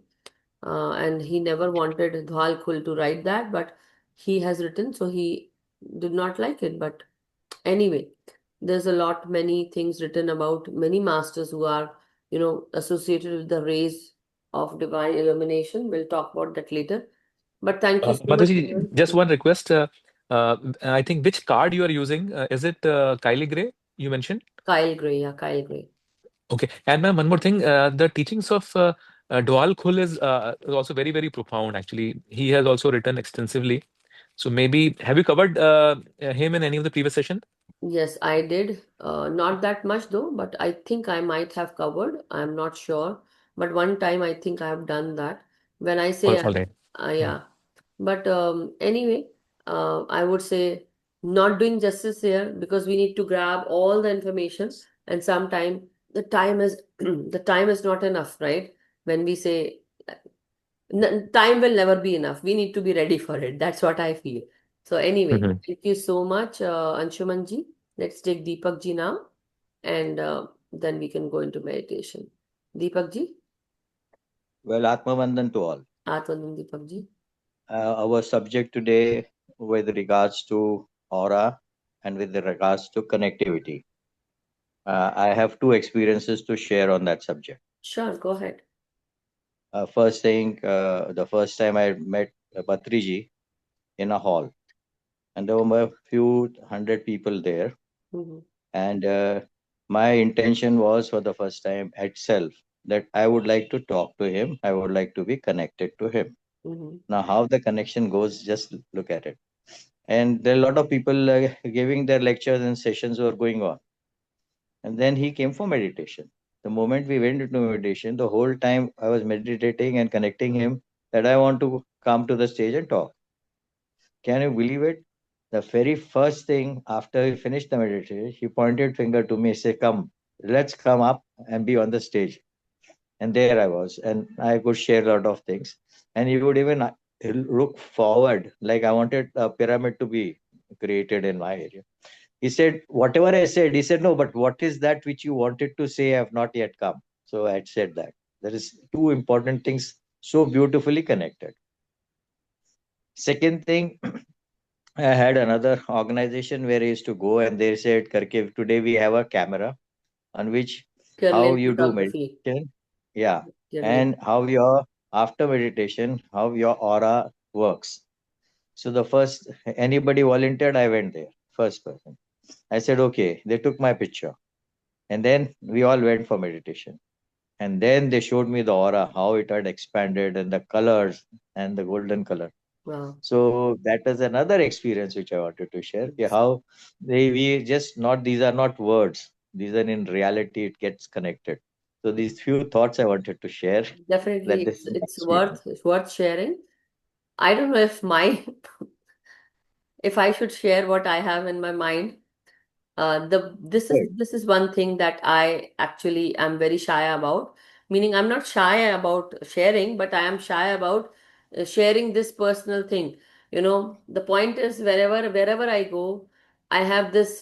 and he never wanted Dhwal Khul to write that, but he has written, so he did not like it. But anyway, there's a lot, many things written about many masters who are, associated with the rays of divine illumination. We'll talk about that later. But thank you so much, Madhuji, everyone. just one request. I think which card you are using? Is it Kylie Gray you mentioned? Kyle Gray, yeah, Kyle Gray. Okay. And ma'am, one more thing. The teachings of Dwal Khul is also very, very profound, actually. He has also written extensively. So maybe, have you covered him in any of the previous session? Yes, I did. Not that much though, but I think I might have covered. I'm not sure. But one time I think I have done that. When I say, All right. Hmm. yeah. But anyway, I would say not doing justice here, because we need to grab all the information, and sometime the time is the time is not enough, right? When we say time will never be enough. We need to be ready for it. That's what I feel. So anyway, Hmm. thank you so much, Anshuman ji. Let's take Deepak ji now, and then we can go into meditation. Deepak ji, Well, Atmavandan to all. Atmanand Deepak ji. Our subject today with regards to aura and with regards to connectivity. I have two experiences to share on that subject. Sure, go ahead. First thing, the first time I met Patriji in a hall. and there were a few hundred people there. Mm-hmm. And my intention was for the first time itself that I would like to talk to him. I would like to be connected to him. Mm-hmm. Now, how the connection goes, just look at it. And there are a lot of people giving their lectures and sessions were going on. And then he came for meditation. The moment we went into meditation, the whole time I was meditating and connecting him that I want to come to the stage and talk. Can you believe it? The very first thing after he finished the meditation, he pointed finger to me, say, "Come, let's come up and be on the stage." And there I was, and I could share a lot of things. And he would even look forward, like I wanted a pyramid to be created in my area. He said, "Whatever I said," he said, "No, but what is that which you wanted to say have not yet come?" So I had said that. There is two important things so beautifully connected. Second thing, I had another organization where I used to go, and they said, "Karke, today we have a camera on which how Kirlian you do photography. meditation, yeah, Kirlian. and how your after meditation, how your aura works." So the first anybody volunteered, I went there, first person. I said, "Okay." They took my picture, and then we all went for meditation. And then they showed me the aura, how it had expanded, and the colors and the golden color. Wow. So that is another experience which I wanted to share. Yeah, how we just not, these are not words. These are in reality, it gets connected. So these few thoughts I wanted to share. Definitely, That this is my it's experience. worth sharing. I don't know if my if I should share what I have in my mind. The Right. this is one thing that I actually am very shy about. Meaning, I'm not shy about sharing, but I am shy about sharing this personal thing. The point is wherever I go, I have this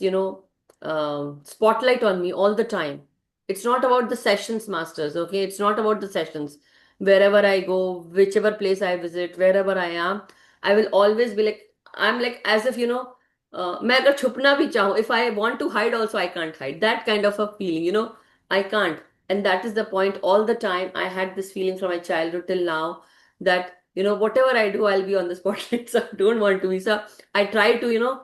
spotlight on me all the time. It's not about the sessions, masters. Okay, it's not about the sessions. Wherever I go, whichever place I visit, wherever I am, I will always be like I'm like as if मैं अगर छुपना भी चाहूँ if I want to hide also I can't hide that kind of a feeling I can't, and that is the point. All the time I had this feeling from my childhood till now that whatever I do I'll be on the spotlight. So I don't want to be, so I try to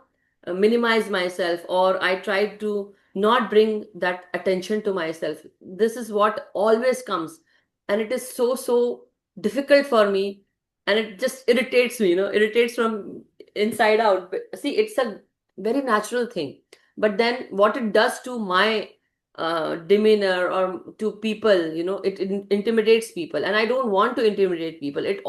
minimize myself, or I try to not bring that attention to myself. This is what always comes, and it is so difficult for me, and it just irritates me, irritates from inside out. But see, it's a very natural thing, but then what it does to my demeanor or to people, it intimidates people, and I don't want to intimidate people. It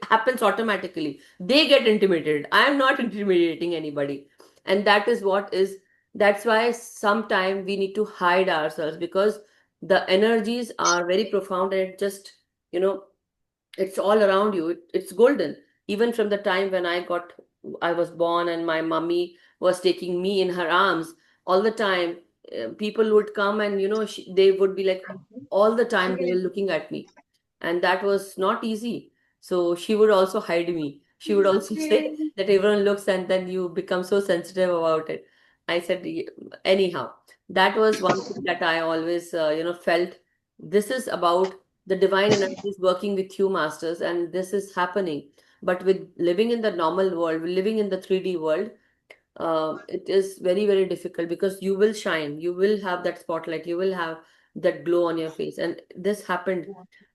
happens automatically. They get intimidated. I am not intimidating anybody, and that's why sometime we need to hide ourselves, because the energies are very profound, and it just you know it's all around you. It's golden. Even from the time when I was born and my mummy was taking me in her arms all the time, people would come, and they would be like, all the time they were looking at me, and that was not easy. So she would also hide me. She would also say that everyone looks, and then you become so sensitive about it. I said, anyhow, that was one thing that I always felt. This is about the divine energy is working with you, masters, and this is happening. But with living in the normal world, living in the 3D world, it is very difficult, because you will shine, you will have that spotlight, you will have that glow on your face. And this happened.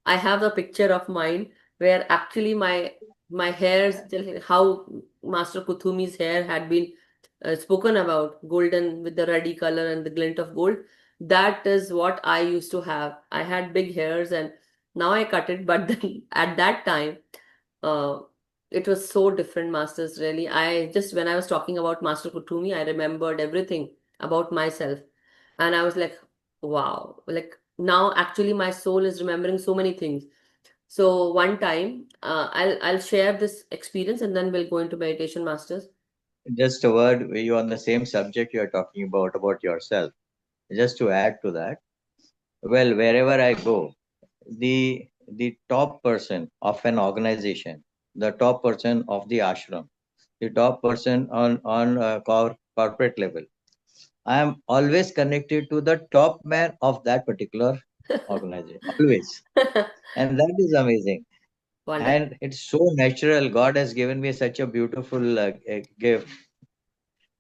I have a picture of mine where actually my hairs, how Master Kuthumi's hair had been spoken about, golden with the ruddy color and the glint of gold. That is what I used to have. I had big hairs, and now I cut it, but then at that time, uh, it was so different, masters. Really, I just when I was talking about Master Kutumi, I remembered everything about myself, and I was like, wow, like now actually my soul is remembering so many things. So one time, I'll share this experience, and then we'll go into meditation, masters. Just a word, you on the same subject you are talking about yourself. Just to add to that, well, wherever I go, the top person of an organization, the top person of the ashram, the top person on corporate level, I am always connected to the top man of that particular organization, always, and that is amazing. Wonderful. And it's so natural. God has given me such a beautiful gift.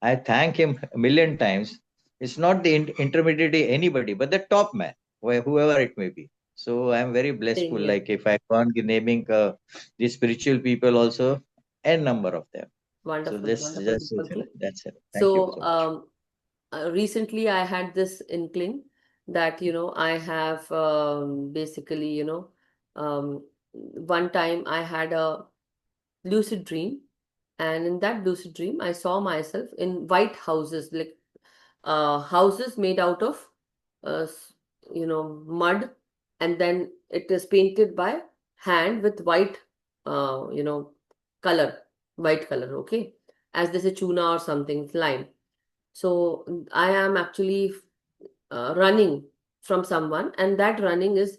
I thank him a million times. It's not the intermediary anybody, but the top man, whoever it may be. So I'm very Same blissful. here. Like if I go on naming the spiritual people also, n number of them. So Wonderful, this wonderful, just is Deepakji. it. That's it. Thank you So, so much. recently I had this inkling that, I have basically, one time I had a lucid dream, and in that lucid dream, I saw myself in white houses, like houses made out of, uh, s- mud, and then it is painted by hand with white, color, white color, okay, as they say, tuna or something, lime. So I am actually running from someone, and that running is,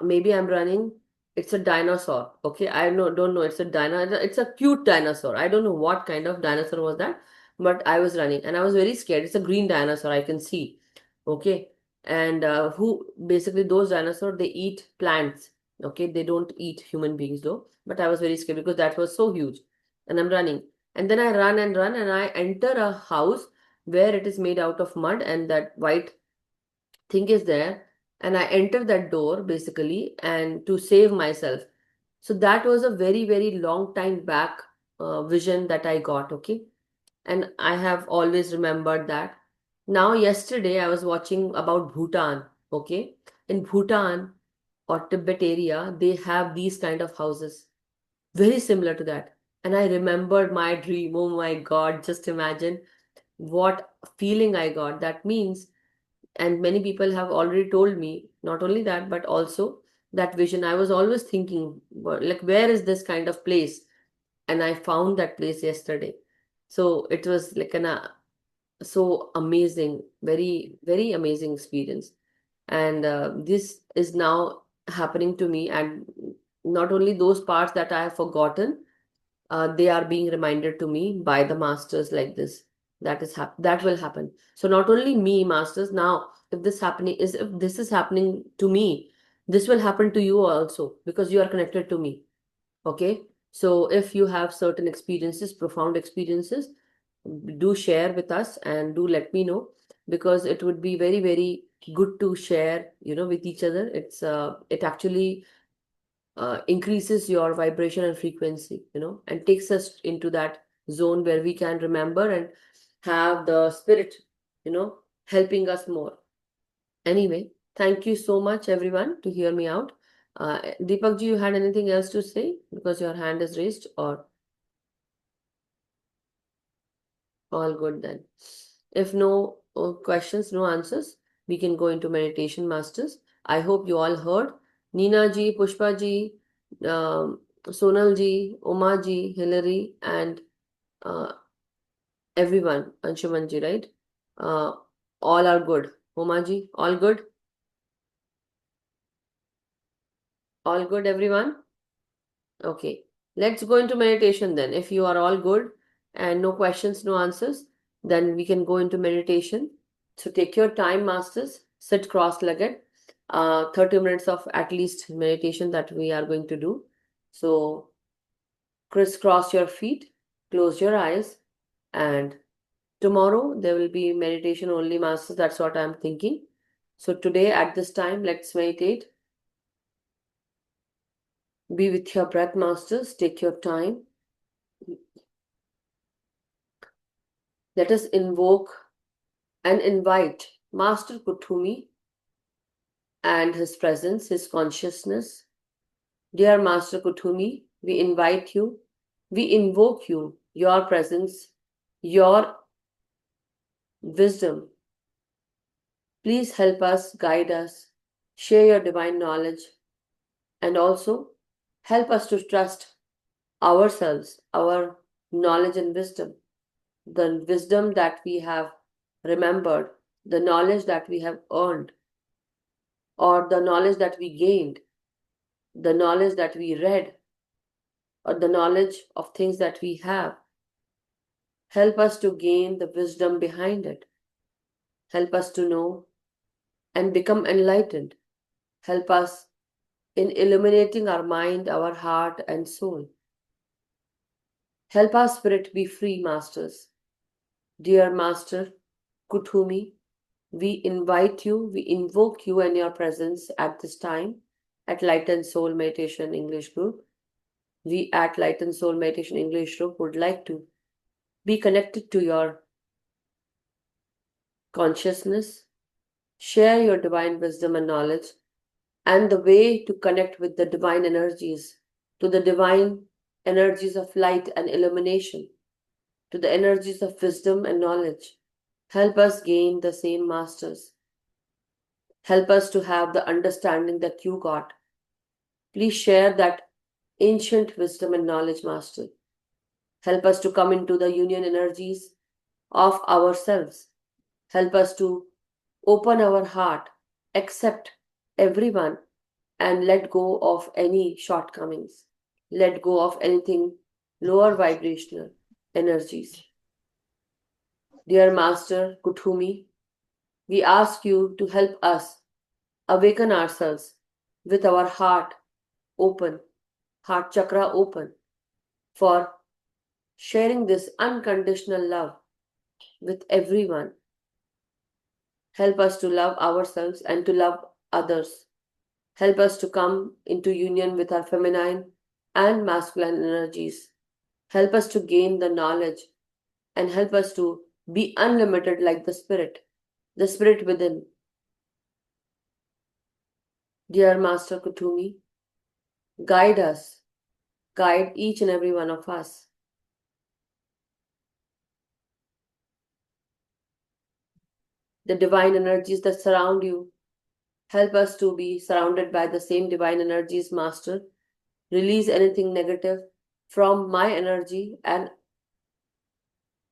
maybe I'm running. It's a dinosaur. Okay, I don't know. It's a dinosaur. It's a cute dinosaur. I don't know what kind of dinosaur was that, but I was running and I was very scared. It's a green dinosaur. I can see. Okay, and who basically those dinosaurs, they eat plants. Okay, they don't eat human beings though. But I was very scared because that was so huge, and I'm running. And then I run and run, and I enter a house where it is made out of mud, and that white thing is there, and I enter that door basically, and to save myself. So that was a very, very long time back vision that I got, okay, and I have always remembered that. Now yesterday I was watching about Bhutan, okay. In Bhutan or Tibet area, they have these kind of houses very similar to that, and I remembered my dream. Oh my god, just imagine what feeling I got. That means, and many people have already told me, not only that but also that vision, I was always thinking, like, where is this kind of place, and I found that place yesterday. So it was like an so amazing, very, very amazing experience. And this is now happening to me, and not only those parts that I have forgotten, they are being reminded to me by the masters like this. That will happen. So not only me, masters, now if this is happening to me, this will happen to you also, because you are connected to me. Okay, so if you have certain experiences, profound experiences, do share with us and do let me know, because it would be very, very good to share, with each other. It actually increases your vibration and frequency, and takes us into that zone where we can remember and have the spirit, helping us more. Anyway, thank you so much, everyone, to hear me out. Deepak ji, you had anything else to say? Because your hand is raised, or all good then. If no questions, no answers, we can go into meditation, masters. I hope you all heard. Neena ji, Pushpa ji, Sonal ji, Uma ji, Hillary, and uh, everyone, Anshuman ji, right? Uh, all are good. Uma ji, all good? All good, everyone? Okay, let's go into meditation then. If you are all good and no questions, no answers, then we can go into meditation. So take your time, masters. Sit cross-legged. 30 minutes of at least meditation that we are going to do. So crisscross your feet, close your eyes, and tomorrow there will be meditation only, masters. That's what I'm thinking. So today at this time, let's meditate. Be with your breath, masters. Take your time. Let us invoke and invite Master Kuthumi and his presence, his consciousness. Dear Master Kuthumi, we invite you, we invoke you, your presence, your wisdom. Please help us, guide us, share your divine knowledge, and also help us to trust ourselves, our knowledge and wisdom, the wisdom that we have remembered, the knowledge that we have earned, or the knowledge that we gained, the knowledge that we read, or the knowledge of things that we have. Help us to gain the wisdom behind it. Help us to know and become enlightened. Help us in illuminating our mind, our heart, and soul. Help our spirit be free, masters. Dear Master Kuthumi, we invite you, we invoke you and your presence at this time at Light and Soul Meditation English Group. We at Light and Soul Meditation English Group would like to be connected to your consciousness, share your divine wisdom and knowledge, and the way to connect with the divine energies, to the divine energies of light and illumination, to the energies of wisdom and knowledge. Help us gain the same masters. Help us to have the understanding that you got. Please share that ancient wisdom and knowledge, Master. Help us to come into the union energies of ourselves. Help us to open our heart, accept everyone, and let go of any shortcomings. Let go of anything lower vibrational energies. Dear Master Kuthumi, we ask you to help us awaken ourselves with our heart open, heart chakra open, for sharing this unconditional love with everyone. Help us to love ourselves and to love others. Help us to come into union with our feminine and masculine energies. Help us to gain the knowledge and help us to be unlimited like the spirit within. Dear Master Kuthumi, guide us, guide each and every one of us. The divine energies that surround you, help us to be surrounded by the same divine energies, Master. Release anything negative from my energy and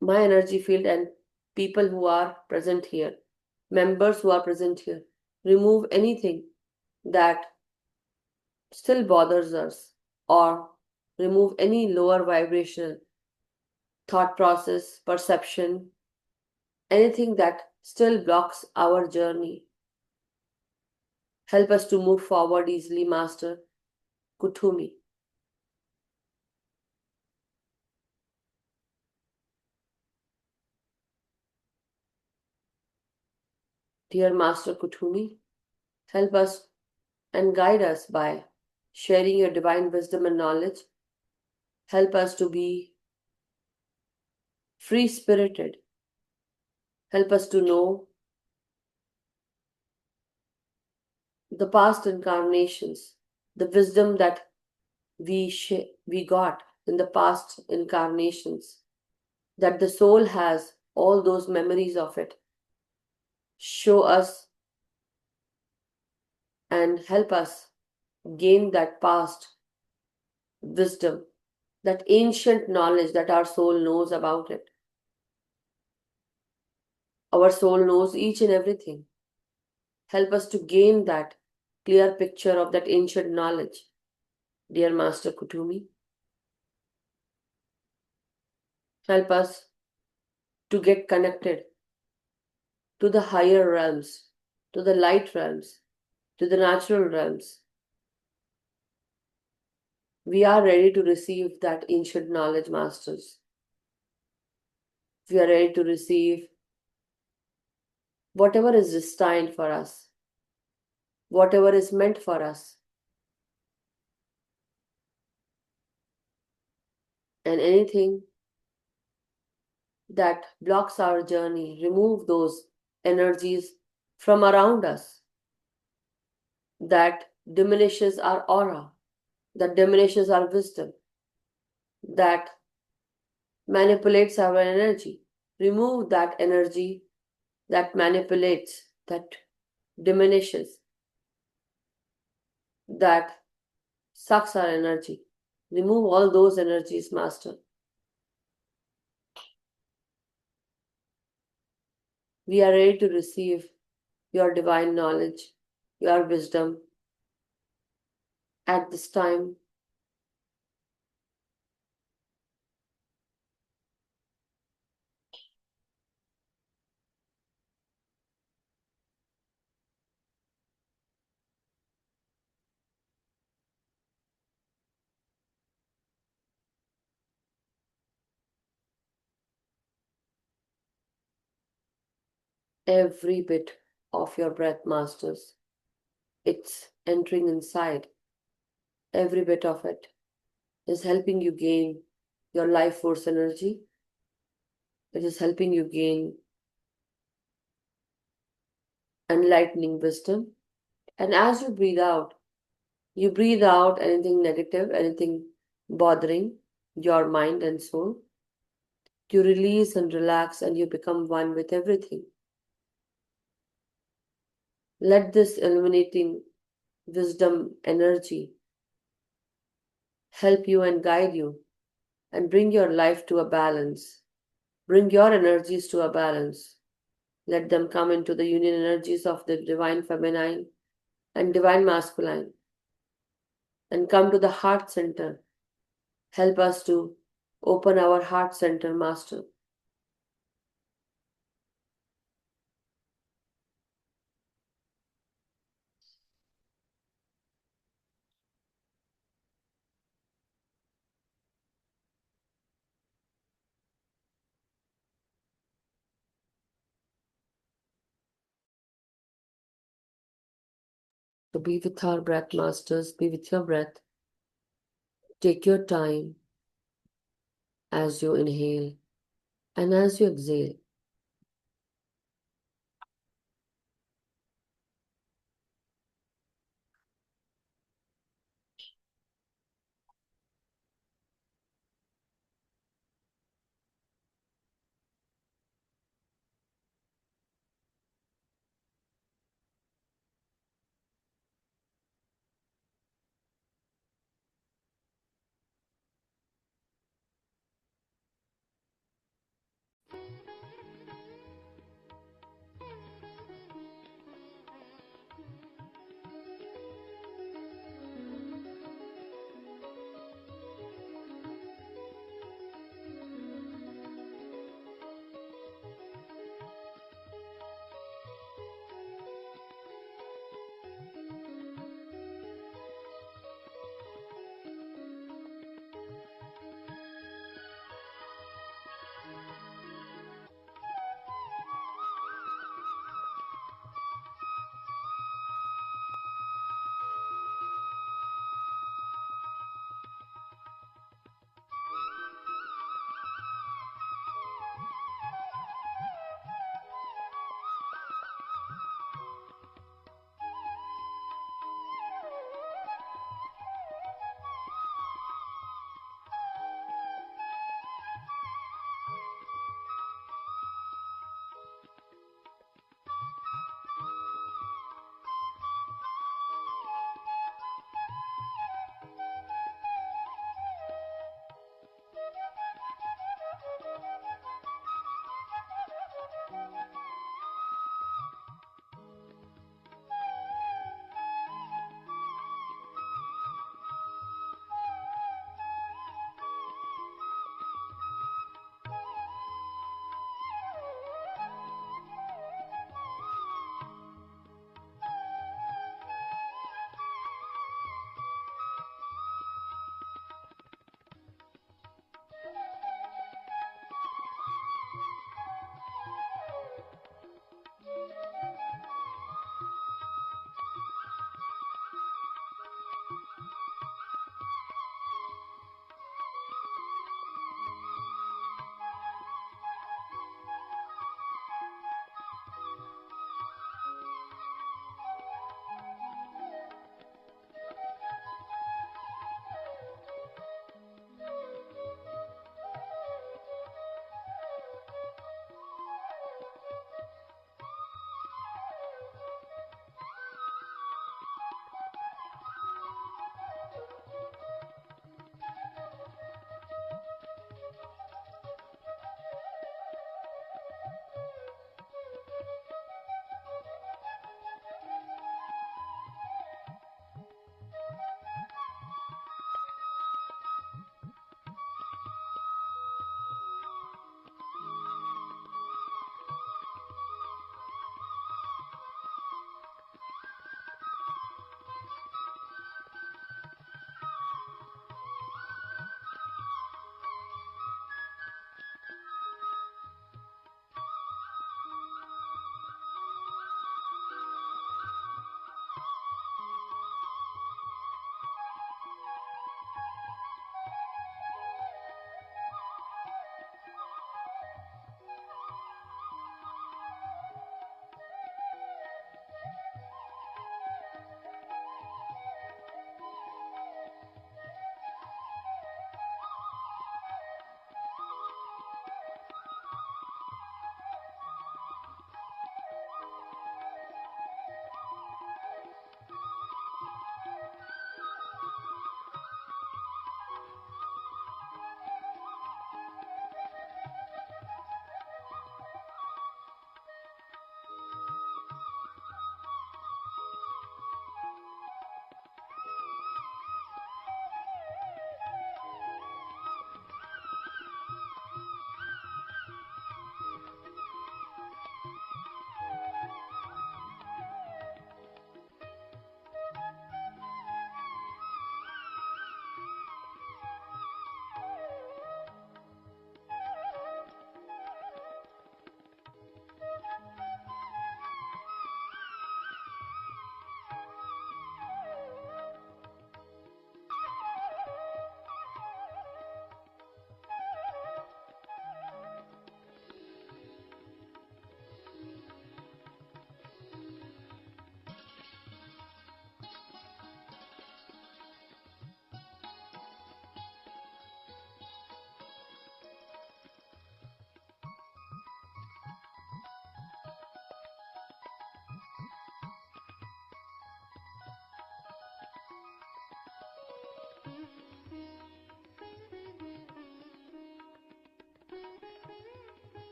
my energy field and people who are present here, members who are present here. Remove anything that still bothers us or remove any lower vibrational thought process, perception, anything that still blocks our journey. Help us to move forward easily, Master Kuthumi. Dear Master Kuthumi, help us and guide us by sharing your divine wisdom and knowledge. Help us to be free spirited. Help us to know the past incarnations, the wisdom that we got in the past incarnations, that the soul has all those memories of it. Show us and help us gain that past wisdom, that ancient knowledge that our soul knows about it. Our soul knows each and everything. Help us to gain that clear picture of that ancient knowledge, dear Master Kuthumi. Help us to get connected to the higher realms, to the light realms, to the natural realms. We are ready to receive that ancient knowledge, Masters. We are ready to receive whatever is destined for us, whatever is meant for us, and anything that blocks our journey, remove those energies from around us that diminishes our aura, that diminishes our wisdom, that manipulates our energy. Remove that energy that manipulates, that diminishes, that sucks our energy. Remove all those energies, Master. We are ready to receive your divine knowledge, your wisdom at this time. every bit of your breath, masters. It's entering inside. Every bit of it is helping you gain your life force energy. It is helping you gain enlightening wisdom. And as you breathe out anything negative, anything bothering your mind and soul. You release and relax and you become one with everything. Let this illuminating wisdom energy help you and guide you and bring your life to a balance. Bring your energies to a balance. Let them come into the union energies of the divine feminine and divine masculine and come to the heart center. Help us to open our heart center, Master. So be with our breath, Masters. Be with your breath. Take your time as you inhale and as you exhale.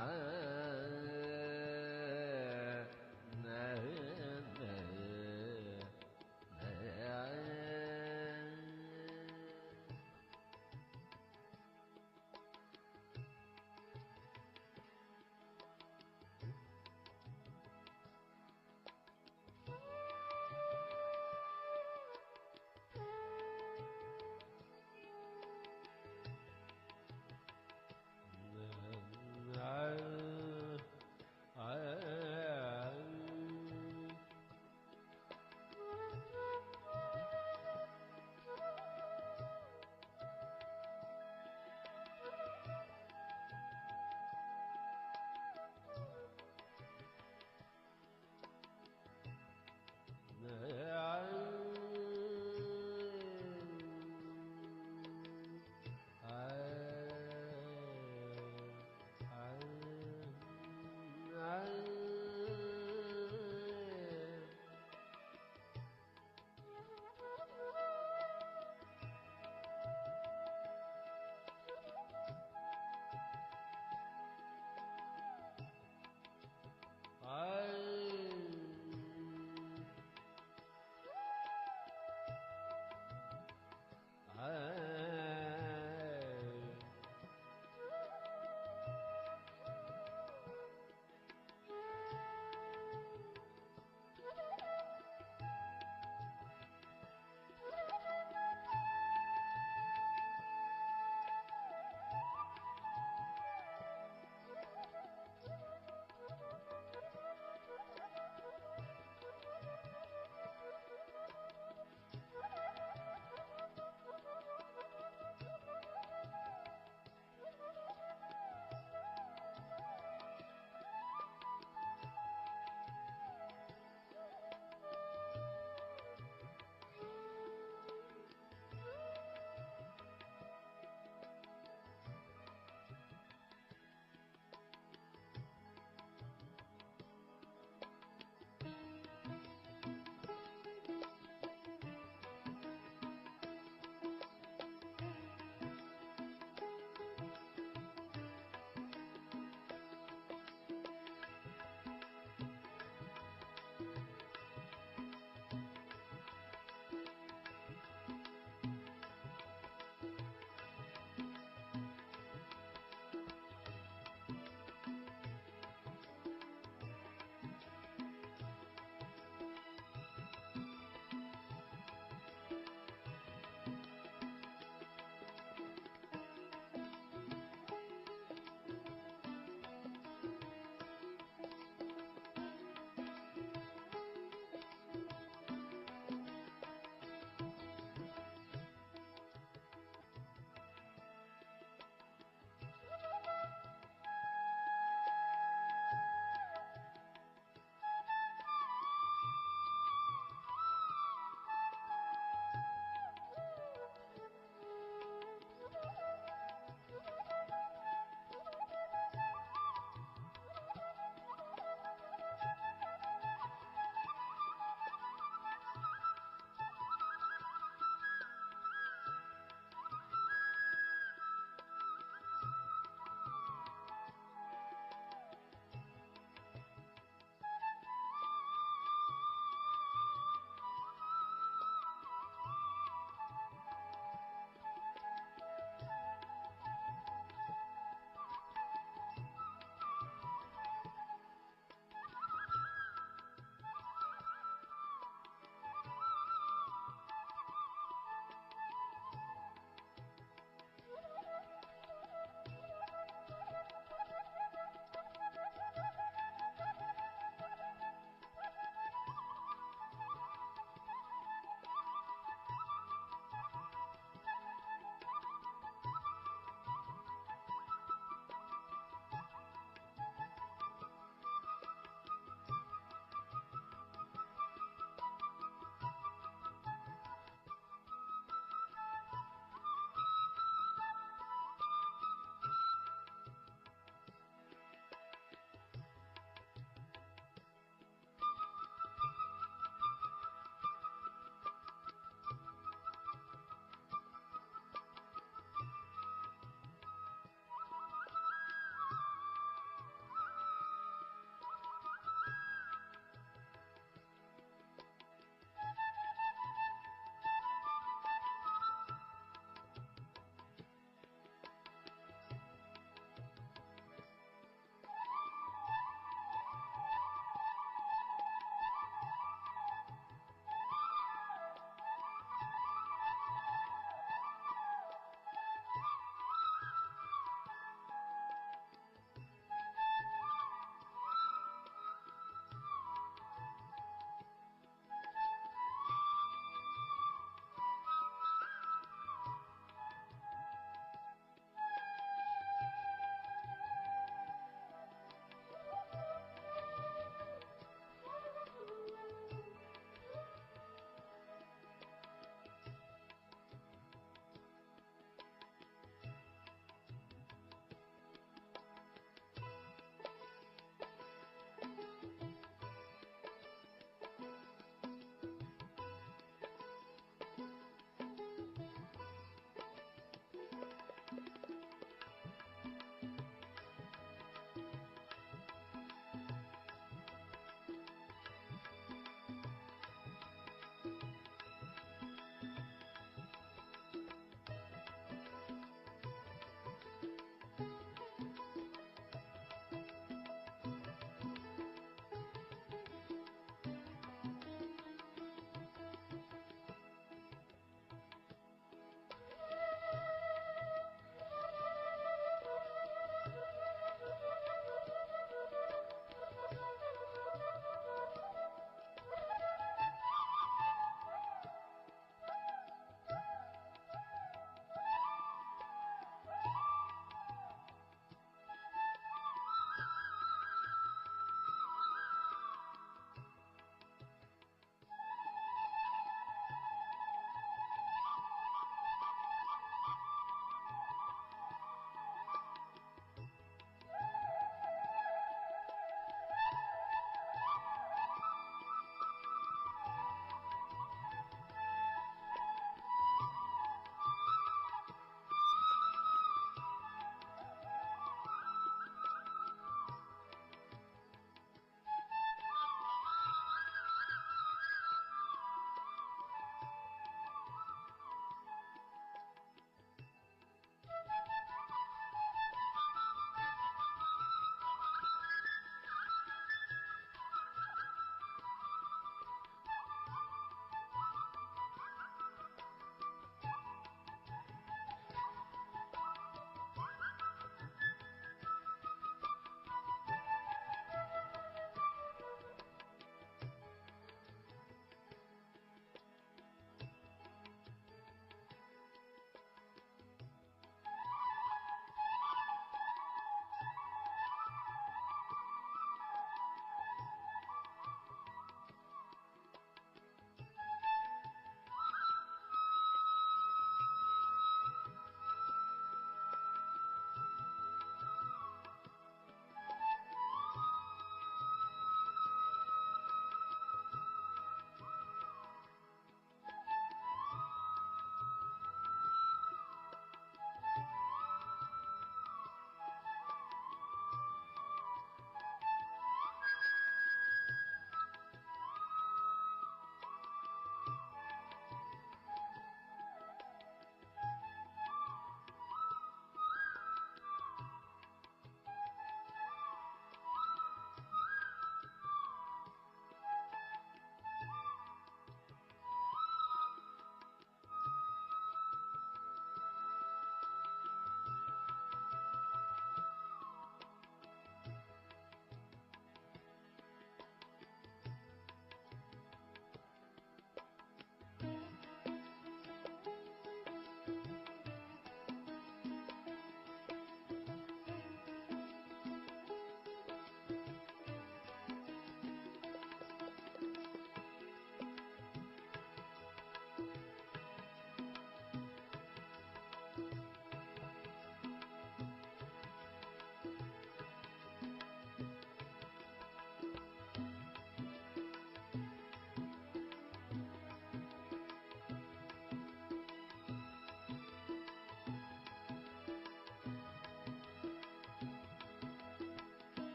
I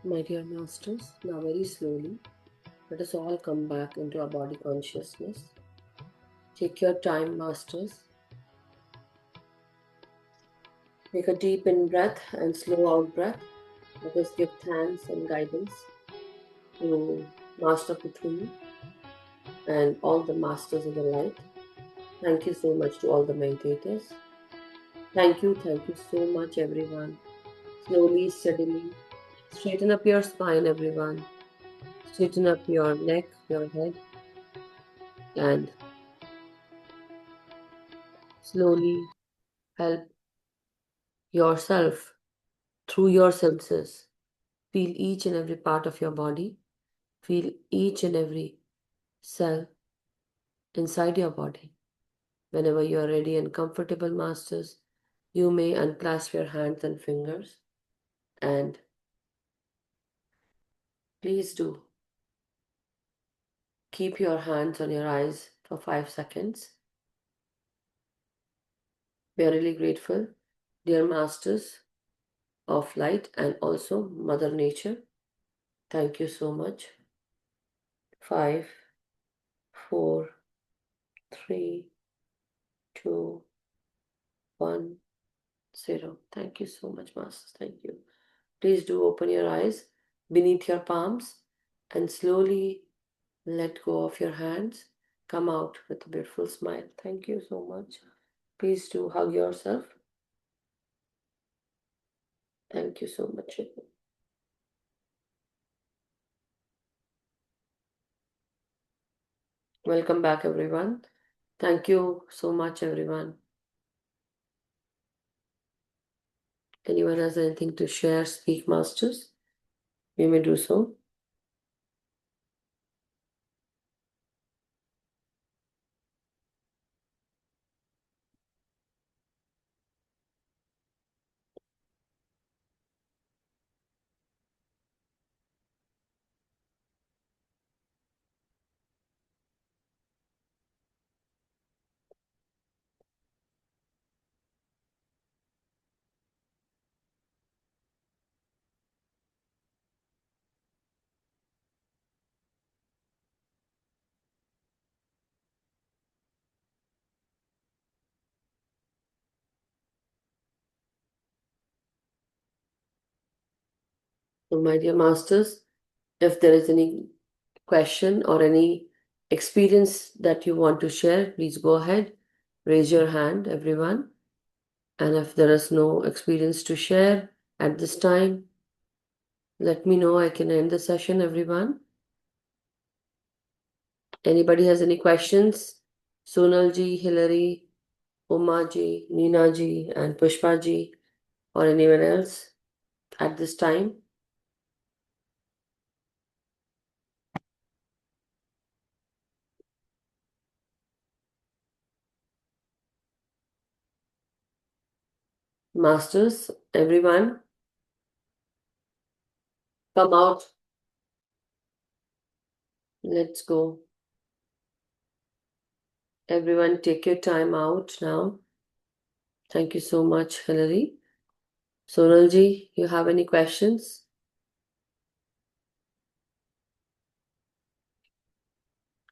My dear masters, now very slowly, let us all come back into our body consciousness. Take your time, masters. Take a deep in breath and slow out breath. Let us give thanks and guidance to Master Kuthumi and all the masters of the light. Thank you so much to all the meditators. Thank you so much, everyone. Slowly, steadily, straighten up your spine, everyone. Straighten up your neck, your head, and slowly help yourself through your senses. Feel each and every part of your body. Feel each and every cell inside your body. Whenever you are ready and comfortable, masters, you may unclasp your hands and fingers. And please do keep your hands on your eyes for 5 seconds. We are really grateful, dear masters of light and also Mother Nature. Thank you so much. 5, 4, 3, 2, 1, 0. Thank you so much, masters. Thank you. Please do open your eyes beneath your palms and slowly let go of your hands. Come out with a beautiful smile. Thank you so much. Please do hug yourself. Thank you so much. Welcome back, everyone. Thank you so much, everyone. Anyone has anything to share, speak, masters? You may do so. So, my dear masters, if there is any question or any experience that you want to share, please go ahead. Raise your hand, everyone. And if there is no experience to share at this time, let me know. I can end the session, everyone. Anybody has any questions? Sonal ji, Hilary, Uma ji, Neena ji, and Pushpa ji, or anyone else at this time? Masters, everyone, come out. Let's go. Everyone, take your time out now. Thank you so much, Hilary. Sonal ji, you have any questions?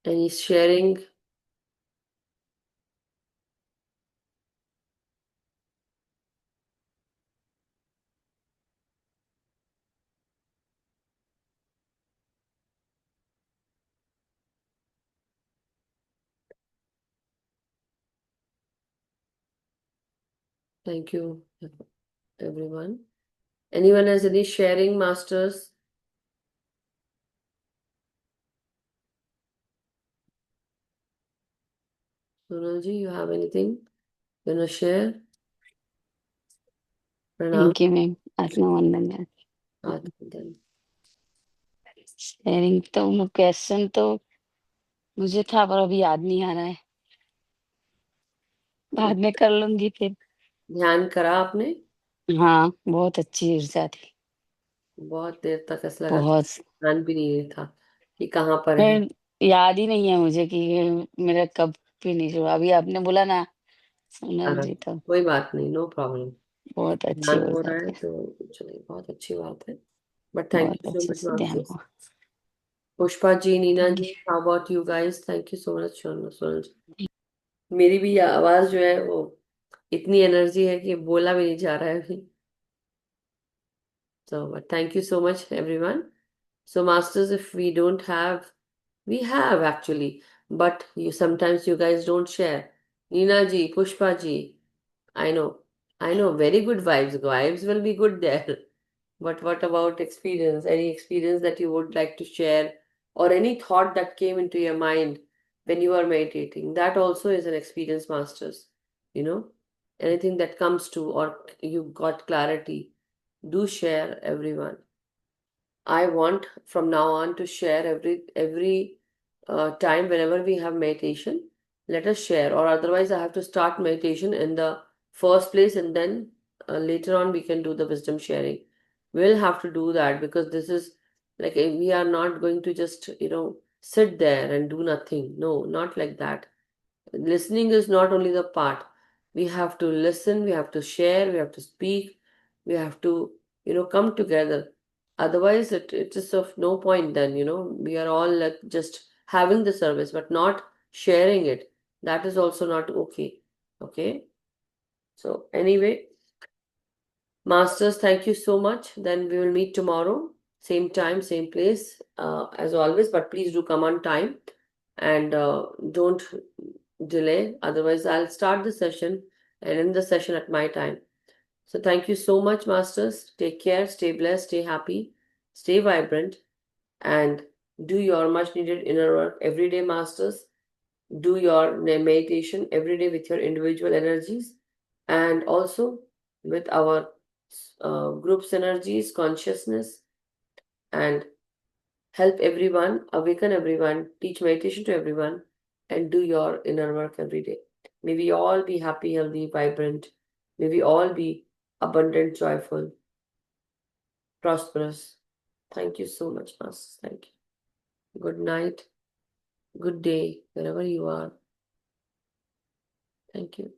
Any sharing? Thank you, everyone. Anyone has any sharing, masters? Sonal ji, you have anything you want to share? Pranam. Thank you ma'am. आत्मवंदन ma'am. Then. Sharing तो question तो मुझे था पर अभी याद नहीं आ रहा है, बाद में कर लूंगी फिर। ध्यान करा आपने? हाँ, बहुत अच्छी ऊर्जा थी। बहुत देर तक ऐसा लगा बहुत। ध्यान भी नहीं था कि कहाँ पर है। फिर याद ही नहीं है मुझे कि मेरा कब फिनिश हुआ। अभी आपने बोला ना सोनल हाँ, जी, तो कोई बात नहीं, नो प्रॉब्लम। बहुत अच्छी ध्यान हो ऊर्जा रहा है थी। तो चलिए, बहुत अच्छी बात है। But thank बहुत you so अच्छे much, से ध्यान masters. हुआ। Pushpa ji, Neena ji, how about you guys? Thank you so much, Sonal ji. मेरी भी आवाज जो है वो इतनी एनर्जी है कि बोला भी नहीं जा रहा है अभी. So, but thank you so much, everyone. So, masters, if we don't have, we have actually, but you sometimes you guys don't share. Neena ji, Pushpa ji, I know, very good vibes. Vibes will be good there. But what about experience? Any experience that you would like to share, or any thought that came into your mind when you are meditating? That also is an experience, masters. You know, anything that comes to, or you got clarity, do share, everyone. I want from now on to share every time whenever we have meditation. Let us share, or otherwise I have to start meditation in the first place, and then later on we can do the wisdom sharing. We'll have to do that because this is like we are not going to just sit there and do nothing. No, not like that. Listening is not only the part. We have to listen, we have to share, we have to speak, we have to come together. Otherwise it is of no point. Then we are all like just having the service but not sharing it. That is also not okay. Okay, so anyway, masters, thank you so much. Then we will meet tomorrow, same time, same place, as always, but please do come on time, and don't delay. Otherwise, I'll start the session and end the session at my time. So, thank you so much, masters. Take care, stay blessed, stay happy, stay vibrant, and do your much needed inner work every day, masters. Do your meditation every day with your individual energies, and also with our group's energies, consciousness, and help everyone, awaken everyone, teach meditation to everyone, and do your inner work every day. May we all be happy, healthy, vibrant. May we all be abundant, joyful, prosperous. Thank you so much, Master. Thank you. Good night, good day, wherever you are. Thank you.